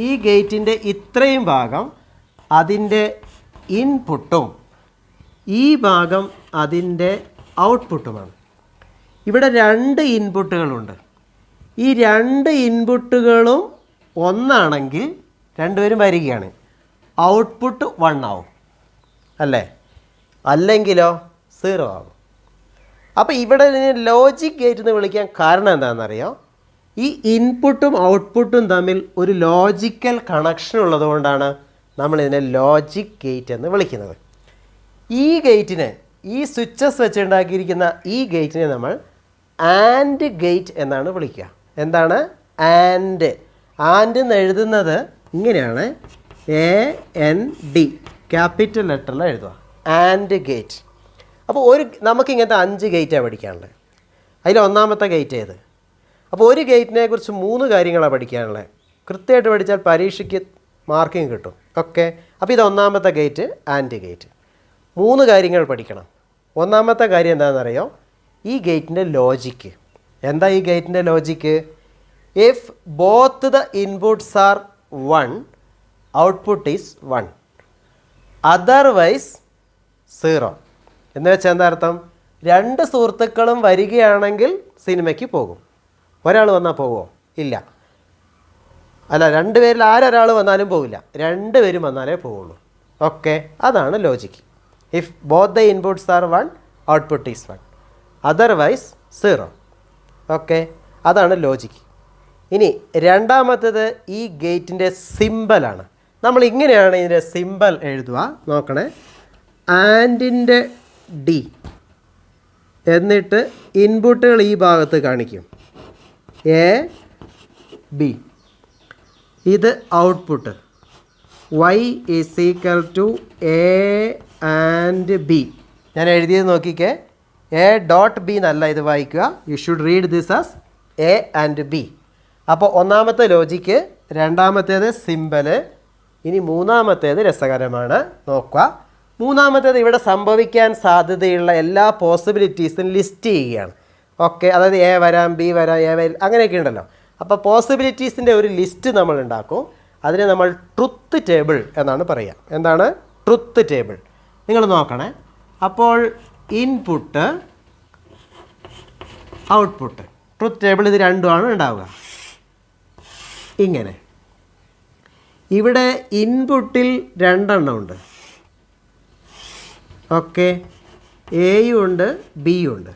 ഈ ഗേറ്റിൻ്റെ ഇത്രയും ഭാഗം അതിൻ്റെ ഇൻപുട്ടും ഈ ഭാഗം അതിൻ്റെ ഔട്ട്പുട്ടുമാണ്. ഇവിടെ 2 ഇൻപുട്ടുകളുണ്ട്. ഈ 2 ഇൻപുട്ടുകളും ഒന്നാണെങ്കിൽ രണ്ടുപേരും വരികയാണ്, ഔട്ട്പുട്ട് 1 ആവും അല്ലേ? അല്ലെങ്കിലോ 0 ആകും. അപ്പോൾ ഇവിടെ ലോജിക് ഗേറ്റ് എന്ന് വിളിക്കാൻ കാരണം എന്താണെന്നറിയോ, ഈ ഇൻപുട്ടും ഔട്ട്പുട്ടും തമ്മിൽ ഒരു ലോജിക്കൽ കണക്ഷൻ ഉള്ളതുകൊണ്ടാണ് നമ്മളിതിനെ ലോജിക് ഗേറ്റ് എന്ന് വിളിക്കുന്നത്. ഈ ഗേറ്റിനെ, ഈ സ്വിച്ചസ് വെച്ചുണ്ടാക്കിയിരിക്കുന്ന ഈ ഗേറ്റിനെ നമ്മൾ ആൻഡ് ഗേറ്റ് എന്നാണ് വിളിക്കുക. എന്താണ്? ആൻഡ്. ആൻഡ് എന്ന് എഴുതുന്നത് ഇങ്ങനെയാണ്, AND, ക്യാപിറ്റൽ ലെറ്ററിൽ എഴുതുക, ആൻഡ് ഗേറ്റ്. അപ്പോൾ നമുക്കിങ്ങനത്തെ 5 ഗേറ്റാണ് പഠിക്കാനുള്ളത്. അതിൽ ഒന്നാമത്തെ ഗേറ്റ് ഏത്? അപ്പോൾ ഒരു ഗേറ്റിനെ കുറിച്ച് 3 കാര്യങ്ങളാണ് പഠിക്കാനുള്ളത്. കൃത്യമായിട്ട് പഠിച്ചാൽ പരീക്ഷയ്ക്ക് മാർക്കിങ് കിട്ടും. ഓക്കെ, അപ്പോൾ ഇത് ഒന്നാമത്തെ ഗേറ്റ്, ആൻഡ് ഗേറ്റ്. 3 കാര്യങ്ങൾ പഠിക്കണം. ഒന്നാമത്തെ കാര്യം എന്താണെന്നറിയോ, ഈ ഗേറ്റിൻ്റെ ലോജിക്ക്. എന്താ ഈ ഗേറ്റിൻ്റെ logic? If both the inputs are 1, output is 1, otherwise 0. എന്ന് വെച്ചാൽ എന്താ അർത്ഥം? 2 സുഹൃത്തുക്കളും വരികയാണെങ്കിൽ സിനിമയ്ക്ക് പോകും. ഒരാൾ വന്നാൽ പോകുമോ? ഇല്ല. അല്ല, 2 പേരിൽ ആരൊരാൾ വന്നാലും പോകില്ല, 2 പേരും വന്നാലേ പോവുള്ളൂ. ഓക്കെ, അതാണ് logic. If both the inputs are 1, output is 1, otherwise 0. Okay, അതാണ് ലോജിക്ക്. ഇനി രണ്ടാമത്തേത് ഈ ഗേറ്റിൻ്റെ സിമ്പലാണ്. നമ്മൾ ഇങ്ങനെയാണ് ഇതിൻ്റെ സിമ്പൽ എഴുതുക. നോക്കണേ, ആൻഡിൻ്റെ ഡി, എന്നിട്ട് ഇൻപുട്ടുകൾ ഈ ഭാഗത്ത് കാണിക്കും, എ ബി. ഇത് output, y is equal to A and B. ഞാൻ എഴുതിയത് നോക്കിക്കേ, എ ഡോട്ട് ബി എന്നല്ല ഇത് വായിക്കുക. You should read this as A and B. അപ്പോൾ ഒന്നാമത്തെ ലോജിക്ക്, രണ്ടാമത്തേത് സിമ്പല്, ഇനി മൂന്നാമത്തേത് രസകരമാണ്. നോക്കുക, മൂന്നാമത്തേത് ഇവിടെ സംഭവിക്കാൻ സാധ്യതയുള്ള എല്ലാ പോസിബിലിറ്റീസും ലിസ്റ്റ് ചെയ്യുകയാണ്. ഓക്കെ, അതായത് എ വരാം, ബി വരാം, എ വരാം, അങ്ങനെയൊക്കെ ഉണ്ടല്ലോ. അപ്പോൾ പോസിബിലിറ്റീസിൻ്റെ ഒരു ലിസ്റ്റ് നമ്മൾ ഉണ്ടാക്കും. അതിനെ നമ്മൾ ട്രുത്ത് ടേബിൾ എന്നാണ് പറയുക. എന്താണ്? ട്രുത്ത് ടേബിൾ. നിങ്ങൾ നോക്കണേ, അപ്പോൾ ഇൻപുട്ട്, ഔട്ട്പുട്ട്, ട്രുത്ത് ടേബിൾ ഇത് രണ്ടുമാണ് ഉണ്ടാവുക. ഇങ്ങനെ ഇവിടെ ഇൻപുട്ടിൽ 2 എണ്ണം ഉണ്ട്. ഓക്കെ, എയും ഉണ്ട്, ബിയും ഉണ്ട്.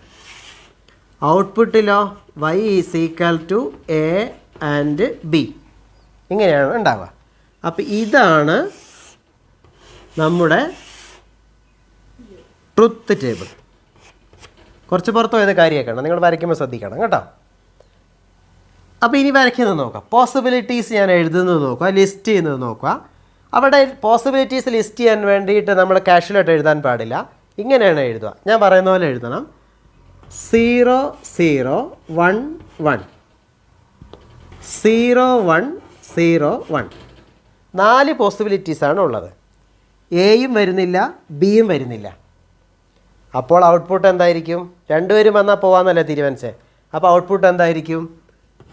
ഔട്ട്പുട്ടിലോ y is equal to A and B. ഇങ്ങനെയാണ് ഉണ്ടാവുക. അപ്പോൾ ഇതാണ് നമ്മുടെ ട്രുത്ത് ടേബിൾ. കുറച്ച് പുറത്ത് പോയത് കാര്യമാക്കണം, നിങ്ങൾ വരയ്ക്കുമ്പോൾ ശ്രദ്ധിക്കണം കേട്ടോ. അപ്പോൾ ഇനി വരയ്ക്കുന്നത് നോക്കാം. പോസിബിലിറ്റീസ് ഞാൻ എഴുതുന്നത് നോക്കുക, ലിസ്റ്റ് ചെയ്യുന്നത് നോക്കുക. അവിടെ പോസിബിലിറ്റീസ് ലിസ്റ്റ് ചെയ്യാൻ വേണ്ടിയിട്ട് നമ്മൾ കാഷ്വലായിട്ട് എഴുതാൻ പാടില്ല. ഇങ്ങനെയാണ് എഴുതുക. ഞാൻ പറയുന്ന പോലെ എഴുതണം. 0 0 1 1, 0 1 0 1. 4 പോസിബിലിറ്റീസാണ് ഉള്ളത്. എയും വരുന്നില്ല, ബിയും വരുന്നില്ല. അപ്പോൾ ഔട്ട്പുട്ട് എന്തായിരിക്കും? 2 പേരും വന്നാൽ പോകാമെന്നല്ലേ തീരുമാനിച്ചേ. അപ്പോൾ ഔട്ട്പുട്ട് എന്തായിരിക്കും?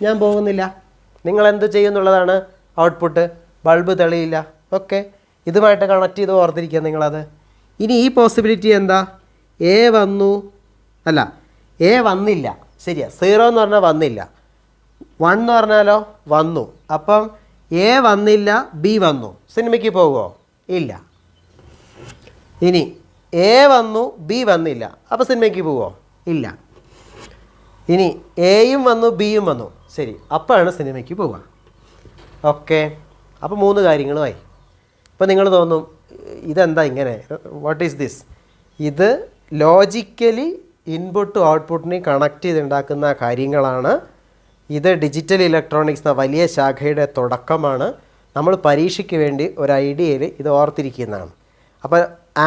ഞാൻ പോകുന്നില്ല. നിങ്ങൾ എന്ത് ചെയ്യുന്നുള്ളതാണ് ഔട്ട്പുട്ട്? ബൾബ് തെളിയില്ല. ഓക്കെ, ഇതുമായിട്ട് കണക്ട് ചെയ്ത് ഓർത്തിരിക്കുക നിങ്ങളത്. ഇനി ഈ പോസിബിലിറ്റി എന്താ? എ വന്നു, അല്ല എ വന്നില്ല, ശരിയാ. 0 എന്ന് പറഞ്ഞാൽ വന്നില്ല, 1 എന്ന് പറഞ്ഞാലോ വന്നു. അപ്പം എ വന്നില്ല, ബി വന്നു, സിനിമയ്ക്ക് പോകുമോ? ഇല്ല. ഇനി എ വന്നു, ബി വന്നില്ല, അപ്പോൾ സിനിമയ്ക്ക് പോവുമോ? ഇല്ല. ഇനി എയും വന്നു, ബിയും വന്നു, ശരി, അപ്പോഴാണ് സിനിമയ്ക്ക് പോവുക. ഓക്കെ, അപ്പോൾ 3 കാര്യങ്ങളുമായി. ഇപ്പോൾ നിങ്ങൾ തോന്നും ഇതെന്താ ഇങ്ങനെ, വാട്ട് ഈസ് ദിസ്? ഇത് ലോജിക്കലി ഇൻപുട്ടും ഔട്ട്പുട്ടിനെയും കണക്ട് ചെയ്തുണ്ടാക്കുന്ന കാര്യങ്ങളാണ്. ഇത് ഡിജിറ്റൽ ഇലക്ട്രോണിക്സ് എന്ന വലിയ ശാഖയുടെ തുടക്കമാണ്. നമ്മൾ പരീക്ഷയ്ക്ക് വേണ്ടി ഒരു ഐഡിയയിൽ ഇത് ഓർത്തിരിക്കുന്നതാണ്. അപ്പോൾ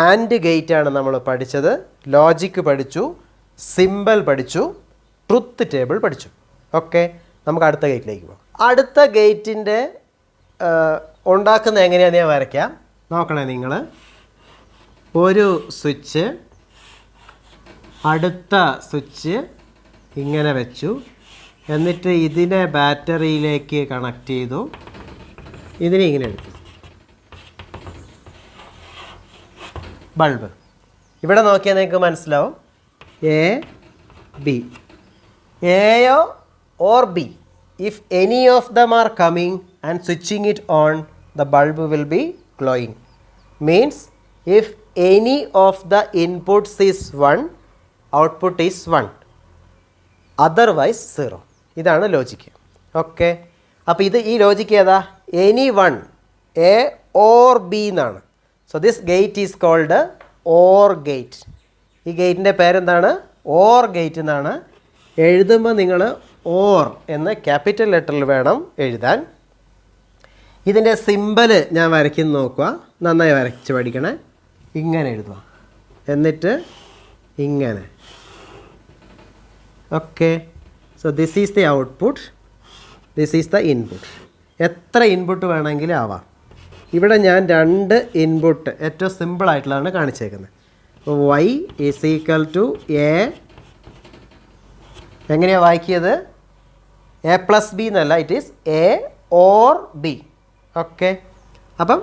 ആൻഡ് ഗേറ്റാണ് നമ്മൾ പഠിച്ചത്, ലോജിക്ക് പഠിച്ചു, സിമ്പൽ പഠിച്ചു, ട്രുത്ത് ടേബിൾ പഠിച്ചു. ഓക്കെ, നമുക്ക് അടുത്ത ഗേറ്റിലേക്ക് പോകാം. അടുത്ത ഗേറ്റിൻ്റെ ഉണ്ടാക്കുന്നത് എങ്ങനെയാണെന്ന് ഞാൻ വരയ്ക്കാം. നോക്കണേ നിങ്ങൾ. ഒരു സ്വിച്ച്, അടുത്ത സ്വിച്ച് ഇങ്ങനെ വെച്ചു, എന്നിട്ട് ഇതിനെ ബാറ്ററിയിലേക്ക് കണക്ട് ചെയ്തു, ഇതിനെ ഇങ്ങനെ എടുത്തു. ബൾബ് ഇവിടെ നോക്കിയാൽ നിങ്ങൾക്ക് മനസ്സിലാവും. എ ബി, എയോ or B, if any of them are coming and switching it on, the bulb will be glowing. Means if any of the inputs is 1, output is 1, otherwise 0. ഇതാണ് ലോജിക്ക്. ഓക്കെ, അപ്പോൾ ഈ logic ഏതാ? Any one, A or B എന്നാണ്. So this gate is called or gate. ഈ ഗേറ്റിൻ്റെ പേരെന്താണ്? Or gate എന്നാണ്. എഴുതുമ്പോൾ നിങ്ങൾ ഓർ എന്ന് ക്യാപിറ്റൽ ലെറ്ററിൽ വേണം എഴുതാൻ. ഇതിൻ്റെ സിമ്പൽ ഞാൻ വരയ്ക്കുന്ന നോക്കുക, നന്നായി വരച്ച് പഠിക്കണേ. ഇങ്ങനെ എഴുതുക, എന്നിട്ട് ഇങ്ങനെ. Okay, so this is the output, this is the input. എത്ര ഇൻപുട്ട് വേണമെങ്കിലും ആവാം. ഇവിടെ ഞാൻ 2 ഇൻപുട്ട് ഏറ്റവും സിമ്പിളായിട്ടുള്ളതാണ് കാണിച്ചേക്കുന്നത്. Y is equal to A, എങ്ങനെയാണ് വായിക്കിയത്? എ പ്ലസ് ബി എന്നല്ല, it is A or B. Okay, അപ്പം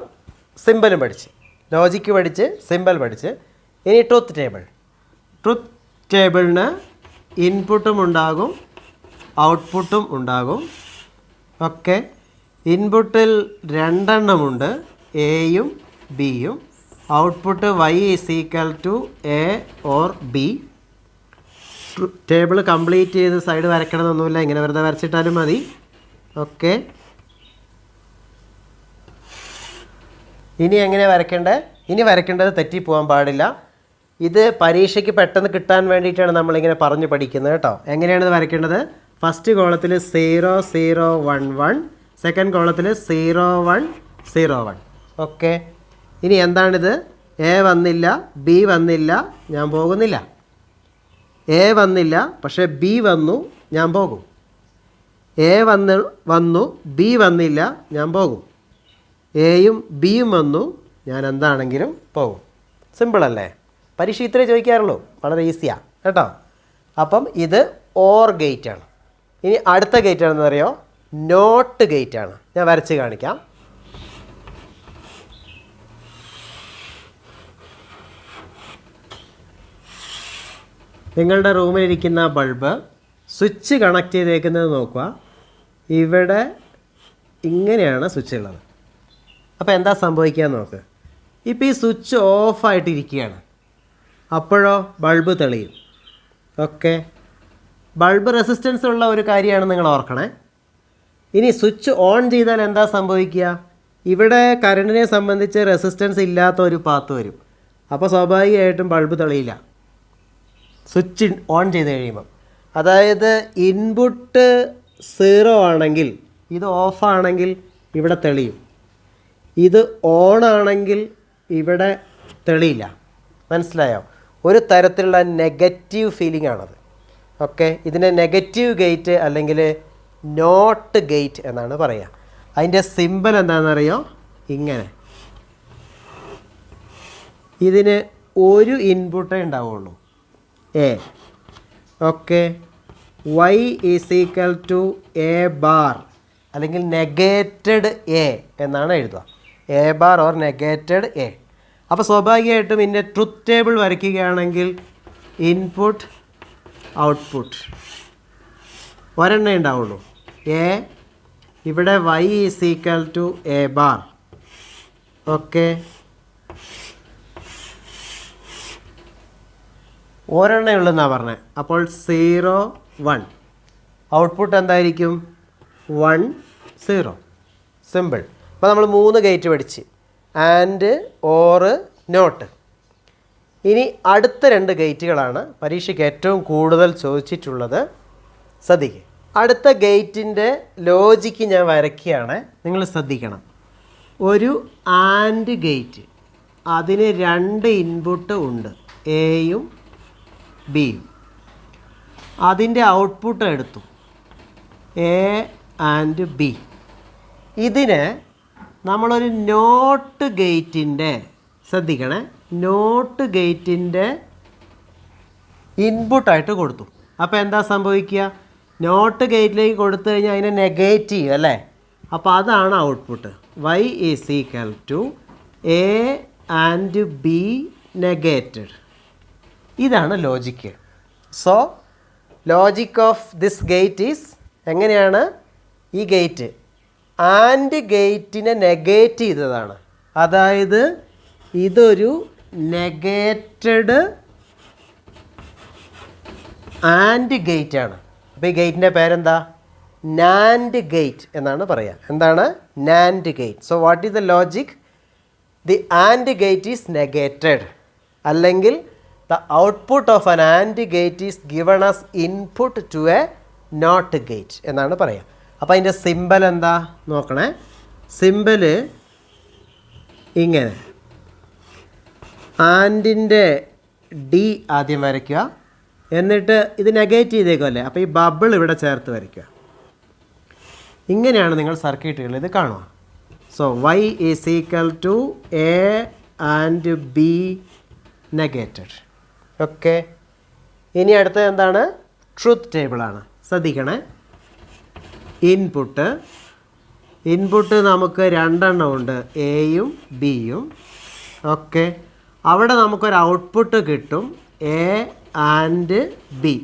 സിമ്പലും പഠിച്ച്, ലോജിക്ക് പഠിച്ച്, സിമ്പൽ പഠിച്ച്. ഇനി ട്രൂത്ത് ടേബിൾ. ട്രൂത്ത് ടേബിളിന് ഇൻപുട്ടും ഉണ്ടാകും, ഔട്ട്പുട്ടും ഉണ്ടാകും. ഓക്കെ, ഇൻപുട്ടിൽ 2 എണ്ണമുണ്ട്, എയും ബിയും. Output Y is equal to A or B. Table complete ചെയ്ത് സൈഡ് വരയ്ക്കണമെന്നൊന്നുമില്ല, ഇങ്ങനെ വെറുതെ വരച്ചിട്ടാലും മതി. ഓക്കെ, ഇനി എങ്ങനെ വരയ്ക്കേണ്ടത്? ഇനി വരയ്ക്കേണ്ടത് തെറ്റിപ്പോകാൻ പാടില്ല. ഇത് പരീക്ഷയ്ക്ക് പെട്ടെന്ന് കിട്ടാൻ വേണ്ടിയിട്ടാണ് നമ്മളിങ്ങനെ പറഞ്ഞു പഠിക്കുന്നത് കേട്ടോ. എങ്ങനെയാണ് ഇത് വരയ്ക്കേണ്ടത്? ഫസ്റ്റ് കോളത്തിൽ 0 0 1 1, സെക്കൻഡ് കോളത്തിൽ 0 1 0 1. ഓക്കെ, ഇനി എന്താണിത്? എ വന്നില്ല, ബി വന്നില്ല, ഞാൻ പോകുന്നില്ല. എ വന്നില്ല, പക്ഷേ ബി വന്നു, ഞാൻ പോകും. എ വന്നു, ബി വന്നില്ല, ഞാൻ പോകും. എയും ബിയും വന്നു, ഞാൻ എന്താണെങ്കിലും പോകും. സിമ്പിളല്ലേ? പരീക്ഷ ഇത്രേ ചോദിക്കാറുള്ളൂ, വളരെ ഈസിയാണ് കേട്ടോ. അപ്പം ഇത് ഓർ ഗേറ്റാണ്. ഇനി അടുത്ത ഗേറ്റ് ആണെന്ന് അറിയോ? നോട്ട് ഗേറ്റാണ്. ഞാൻ വരച്ച് കാണിക്കാം. നിങ്ങളുടെ റൂമിലിരിക്കുന്ന ബൾബ് സ്വിച്ച് കണക്ട് ചെയ്തേക്കുന്നത് നോക്കുക. ഇവിടെ ഇങ്ങനെയാണ് സ്വിച്ച് ഉള്ളത്. അപ്പോൾ എന്താ സംഭവിക്കുക നോക്ക്. ഇപ്പോൾ ഈ സ്വിച്ച് ഓഫായിട്ടിരിക്കുകയാണ്, അപ്പോഴോ ബൾബ് തെളിയും. ഓക്കെ, ബൾബ് റെസിസ്റ്റൻസ് ഉള്ള ഒരു കാര്യമാണ്, നിങ്ങൾ ഓർക്കണേ. ഇനി സ്വിച്ച് ഓൺ ചെയ്താൽ എന്താ സംഭവിക്കുക? ഇവിടെ കറണ്ടിനെ സംബന്ധിച്ച് റെസിസ്റ്റൻസ് ഇല്ലാത്ത ഒരു പാത്ത് വരും. അപ്പോൾ സ്വാഭാവികമായിട്ടും ബൾബ് തെളിയില്ല സ്വിച്ച് ഓൺ ചെയ്ത് കഴിയുമ്പം. അതായത് ഇൻപുട്ട് 0 ആണെങ്കിൽ, ഇത് ഓഫാണെങ്കിൽ ഇവിടെ തെളിയും. ഇത് ഓണാണെങ്കിൽ ഇവിടെ തെളിയില്ല. മനസ്സിലായോ? ഒരു തരത്തിലുള്ള നെഗറ്റീവ് ഫീലിംഗ് ആണത്. ഓക്കെ, ഇതിനെ നെഗറ്റീവ് ഗേറ്റ് അല്ലെങ്കിൽ നോട്ട് ഗേറ്റ് എന്നാണ് പറയുക. അതിൻ്റെ സിമ്പൽ എന്താണെന്നറിയോ? ഇങ്ങനെ. ഇതിന് ഒരു ഇൻപുട്ടേ ഉണ്ടാവുള്ളൂ, A. Okay, Y is equal to A bar അല്ലെങ്കിൽ നെഗേറ്റഡ് എ എന്നാണ് എഴുതുക. A bar or negated A. അപ്പോൾ സ്വാഭാവികമായിട്ടും ഇതിൻ്റെ ട്രുത്ത് ടേബിൾ വരയ്ക്കുകയാണെങ്കിൽ ഇൻപുട്ട് ഔട്ട്പുട്ട് ഒരെണ്ണേ ഉണ്ടാവുള്ളൂ. എ, ഇവിടെ y is equal to A bar. Okay, ഒരെണ്ണേ ഉള്ളൂന്നാണ് പറഞ്ഞത്. അപ്പോൾ 0 1 ഔട്ട്പുട്ട് എന്തായിരിക്കും? 1 0. സിമ്പിൾ. അപ്പോൾ നമ്മൾ 3 ഗേറ്റ് പഠിച്ച്, ആൻഡ്, ഓർ, നോട്ട്. ഇനി അടുത്ത 2 ഗേറ്റുകളാണ് പരീക്ഷയ്ക്ക് ഏറ്റവും കൂടുതൽ ചോദിച്ചിട്ടുള്ളത്. ശ്രദ്ധിക്കുക, അടുത്ത ഗേറ്റിൻ്റെ ലോജിക്ക് ഞാൻ വരയ്ക്കുകയാണ്, നിങ്ങൾ ശ്രദ്ധിക്കണം. ഒരു ആൻഡ് ഗേറ്റ്, അതിന് 2 ഇൻപുട്ട് ഉണ്ട്, എയും ബിയും. അതിൻ്റെ ഔട്ട്പുട്ട് എടുത്തു, എ ആൻഡ് ബി. ഇതിന് നമ്മളൊരു നോട്ട് ഗേറ്റിൻ്റെ, ശ്രദ്ധിക്കണേ, നോട്ട് ഗേറ്റിൻ്റെ ഇൻപുട്ടായിട്ട് കൊടുത്തു. അപ്പോൾ എന്താ സംഭവിക്കുക? നോട്ട് ഗേറ്റിലേക്ക് കൊടുത്തു കഴിഞ്ഞാൽ അതിനെ നെഗേറ്റീവ് അല്ലേ? അപ്പോൾ അതാണ് output. y is equal to A and B negated. ഇതാണ് logic. So logic of this gate is, എങ്ങനെയാണ് ഈ ഗേറ്റ് ആൻഡ് ഗേറ്റിനെ നെഗേറ്റ് ചെയ്തതാണ്. അതായത് ഇതൊരു നെഗേറ്റഡ് ആൻഡ് ഗേറ്റ് ആണ്. അപ്പോൾ ഈ ഗേറ്റിൻ്റെ പേരെന്താ? നാൻഡ് ഗേറ്റ് എന്നാണ് പറയുക. എന്താണ്? NAND gate. So what is the logic? The and gate is negated, അല്ലെങ്കിൽ the output of an AND gate is given as input to a NOT gate എന്നാണ് പറയുക. അപ്പോൾ അതിൻ്റെ സിമ്പൽ എന്താ നോക്കണേ. സിമ്പൽ ഇങ്ങനെ, ആൻഡിൻ്റെ ഡി ആദ്യം വരയ്ക്കുക, എന്നിട്ട് ഇത് നെഗേറ്റ് ചെയ്തേക്കുമല്ലേ, അപ്പോൾ ഈ ബബിൾ ഇവിടെ ചേർത്ത് വരയ്ക്കുക. ഇങ്ങനെയാണ് നിങ്ങൾ സർക്യൂട്ടുകൾ ഇത് കാണുക. So y is equal to A and B negated. Okay, ഇനി അടുത്തത് എന്താണ്? ട്രൂത്ത് ടേബിളാണ്. ശ്രദ്ധിക്കണേ, ഇൻപുട്ട് നമുക്ക് 2 ഉണ്ട്, എയും ബിയും. ഓക്കെ, അവിടെ നമുക്കൊരു ഔട്ട്പുട്ട് കിട്ടും, എ ആൻഡ് ബി.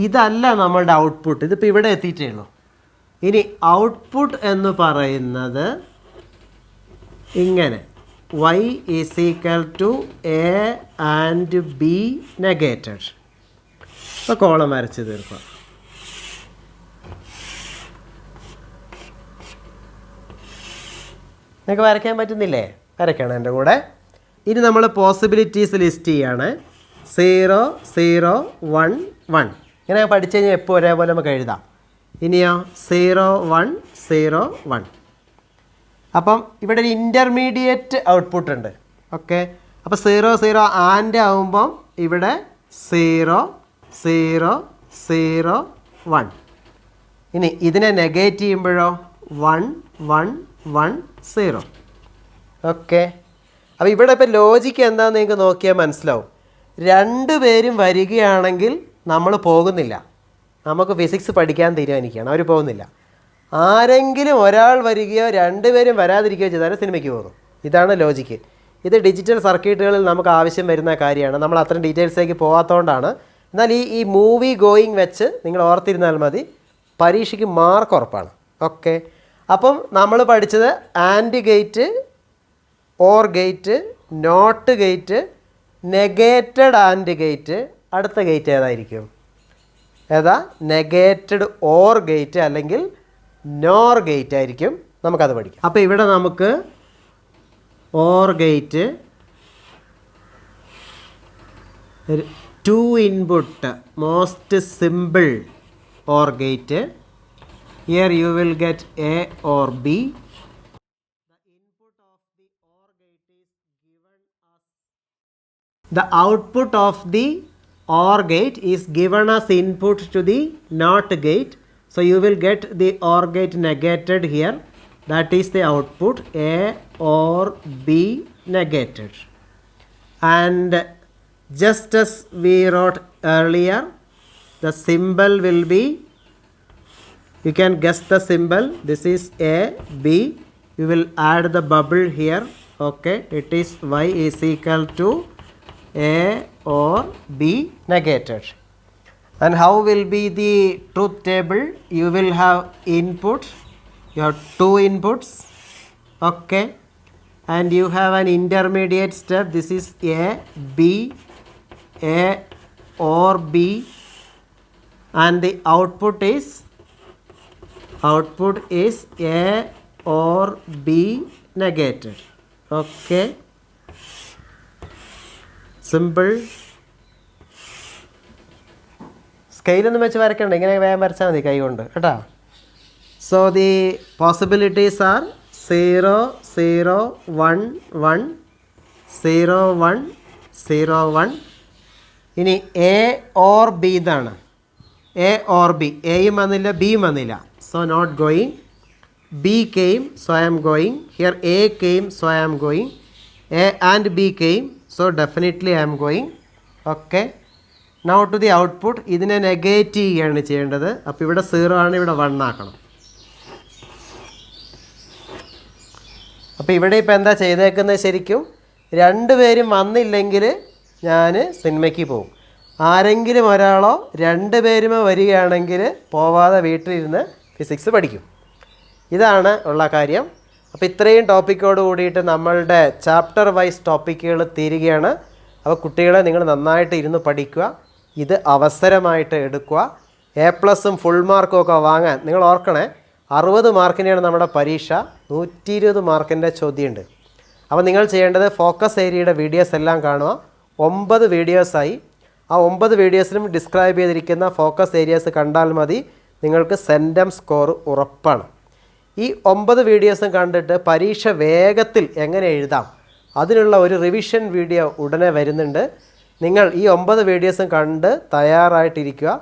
ഇതല്ല നമ്മളുടെ ഔട്ട്പുട്ട്, ഇതിപ്പോൾ ഇവിടെ എത്തിയിട്ടേ ഉള്ളൂ. ഇനി ഔട്ട്പുട്ട് എന്ന് പറയുന്നത് ഇങ്ങനെ, y is equal to A and B negated. അപ്പോൾ കോളം വരച്ച് തീർക്കുക. നിങ്ങൾക്ക് വരയ്ക്കാൻ പറ്റുന്നില്ലേ? വരയ്ക്കണം എൻ്റെ കൂടെ. ഇനി നമ്മൾ പോസിബിലിറ്റീസ് ലിസ്റ്റ് ചെയ്യാണ്. 0 0 1 1. ഇങ്ങനെ പഠിച്ചു കഴിഞ്ഞാൽ എപ്പോൾ ഒരേപോലെ നമുക്ക് എഴുതാം. ഇനിയോ 0 1 0 1. അപ്പം ഇവിടെ ഒരു ഇൻ്റർമീഡിയറ്റ് ഔട്ട്പുട്ട് ഉണ്ട്. ഓക്കെ, അപ്പോൾ 0 0 ആൻഡ് ആകുമ്പം ഇവിടെ 0 0 0 1. ഇനി ഇതിനെ നെഗേറ്റ് ചെയ്യുമ്പോഴോ 1 1 1 0. ഓക്കെ, അപ്പോൾ ഇവിടെ ഇപ്പോൾ ലോജിക്ക് എന്താണെന്ന് നിങ്ങൾക്ക് നോക്കിയാൽ മനസ്സിലാവും. 2 പേരും വരികയാണെങ്കിൽ നമ്മൾ പോകുന്നില്ല, നമുക്ക് ഫിസിക്സ് പഠിക്കാൻ തീരുമാനിക്കുകയാണ്, അവർ പോകുന്നില്ല. ആരെങ്കിലും ഒരാൾ വരികയോ 2 പേരും വരാതിരിക്കുകയോ ചെയ്താൽ സിനിമയ്ക്ക് പോകുന്നു. ഇതാണ് ലോജിക്ക്. ഇത് ഡിജിറ്റൽ സർക്യൂട്ടുകളിൽ നമുക്ക് ആവശ്യം വരുന്ന കാര്യമാണ്. നമ്മൾ അത്രയും ഡീറ്റെയിൽസിലേക്ക് പോകാത്തതുകൊണ്ടാണ്. എന്നാൽ ഈ മൂവി ഗോയിങ് വെച്ച് നിങ്ങൾ ഓർത്തിരുന്നാൽ മതി, പരീക്ഷയ്ക്ക് മാർക്ക് ഉറപ്പാണ്. ഓക്കെ, അപ്പം നമ്മൾ പഠിച്ചത് and gate, or gate, not gate, negated and gate. അടുത്ത ഗേറ്റ് ഏതായിരിക്കും? ഏതാ? നെഗേറ്റഡ് ഓർ ഗേറ്റ് അല്ലെങ്കിൽ നോർ ഗേറ്റ് ആയിരിക്കും. നമുക്കത് പഠിക്കാം. അപ്പോൾ ഇവിടെ നമുക്ക് or gate, 2 input, most simple or gate. Here you will get A or B. The output of the OR gate is given as input to the NOT gate. So you will get the OR gate negated here. That is the output, A or B negated. And just as we wrote earlier, the symbol will be, you can guess the symbol. This is A, B. You will add the bubble here. Okay, it is y is equal to a or b negated. And how will be the truth table? You will have input, you have two inputs, okay, and you have an intermediate step. This is a or b, and the output is a or b negated. Okay, simple. സ്കെയിലൊന്നും വെച്ച് വരയ്ക്കണ്ട, ഇങ്ങനെ വേഗം വരച്ചാൽ മതി കൈ കൊണ്ട് കേട്ടോ. So the possibilities are 0 0 1 1 0 1 0 1. ഇനി എ ഓർ ബി ഇതാണ്. എ ഓർ ബി, എയും വന്നില്ല ബിയും വന്നില്ല, so not going. B came, so I am going. Here A came, so I am going. A and B came, so definitely I am going. Okay, now to the output. ഇതിനെ negate ചെയ്യുകയാണ് ചെയ്യേണ്ടത്. അപ്പോൾ ഇവിടെ 0 ആണ്, ഇവിടെ 1 ആക്കണം. അപ്പോൾ ഇവിടെ ഇപ്പോൾ എന്താ ചെയ്തേക്കുന്നത്? ശരിക്കും രണ്ടുപേരും വന്നില്ലെങ്കിൽ ഞാൻ സിനിമയ്ക്ക് പോകും. ആരെങ്കിലും ഒരാളോ രണ്ടുപേരുമോ വരികയാണെങ്കിൽ പോവാതെ വീട്ടിലിരുന്ന് ഫിസിക്സ് പഠിക്കും. ഇതാണ് ഉള്ള കാര്യം. അപ്പോൾ ഇത്രയും ടോപ്പിക്കോട് കൂടിയിട്ട് നമ്മളുടെ ചാപ്റ്റർ വൈസ് ടോപ്പിക്കുകൾ തീരുകയാണ്. അപ്പോൾ കുട്ടികളെ നിങ്ങൾ നന്നായിട്ട് ഇരുന്ന് പഠിക്കുക, ഇത് അവസരമായിട്ട് എടുക്കുക. A+ ഫുൾ മാർക്കും ഒക്കെ വാങ്ങാൻ നിങ്ങൾ ഓർക്കണേ, 60 മാർക്കിൻ്റെയാണ് നമ്മുടെ പരീക്ഷ, 120 മാർക്കിൻ്റെ ചോദ്യമുണ്ട്. അപ്പോൾ നിങ്ങൾ ചെയ്യേണ്ടത് ഫോക്കസ് ഏരിയയുടെ വീഡിയോസ് എല്ലാം കാണുക. 9 വീഡിയോസായി. ആ 9 വീഡിയോസിലും ഡിസ്ക്രൈബ് ചെയ്തിരിക്കുന്ന ഫോക്കസ് ഏരിയാസ് കണ്ടാൽ മതി, നിങ്ങൾക്ക് സെൻറ്റം സ്കോർ ഉറപ്പാണ്. ഈ 9 വീഡിയോസും കണ്ടിട്ട് പരീക്ഷ വേഗത്തിൽ എങ്ങനെ എഴുതാം അതിനുള്ള ഒരു റിവിഷൻ വീഡിയോ ഉടനെ വരുന്നുണ്ട്. നിങ്ങൾ ഈ 9 വീഡിയോസും കണ്ട് തയ്യാറായിട്ടിരിക്കുക.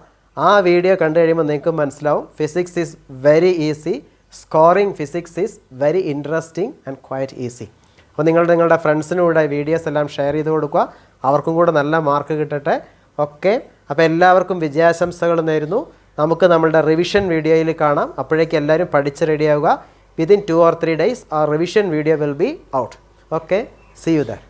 ആ വീഡിയോ കണ്ടു കഴിയുമ്പോൾ നിങ്ങൾക്ക് മനസ്സിലാവും physics is very easy, scoring physics is very interesting and quiet easy. അപ്പോൾ നിങ്ങളുടെ ഫ്രണ്ട്സിനൂടെ വീഡിയോസ് എല്ലാം ഷെയർ ചെയ്ത് കൊടുക്കുക, അവർക്കും കൂടെ നല്ല മാർക്ക് കിട്ടട്ടെ. ഓക്കെ, അപ്പോൾ എല്ലാവർക്കും വിജയാശംസകൾ നേരുന്നു. നമുക്ക് നമ്മളുടെ റിവിഷൻ വീഡിയോയിൽ കാണാം. അപ്പോഴേക്കും എല്ലാവരും പഠിച്ച് റെഡിയാവുക. Within 2 or 3 days our revision video will be out. Okay, see you there.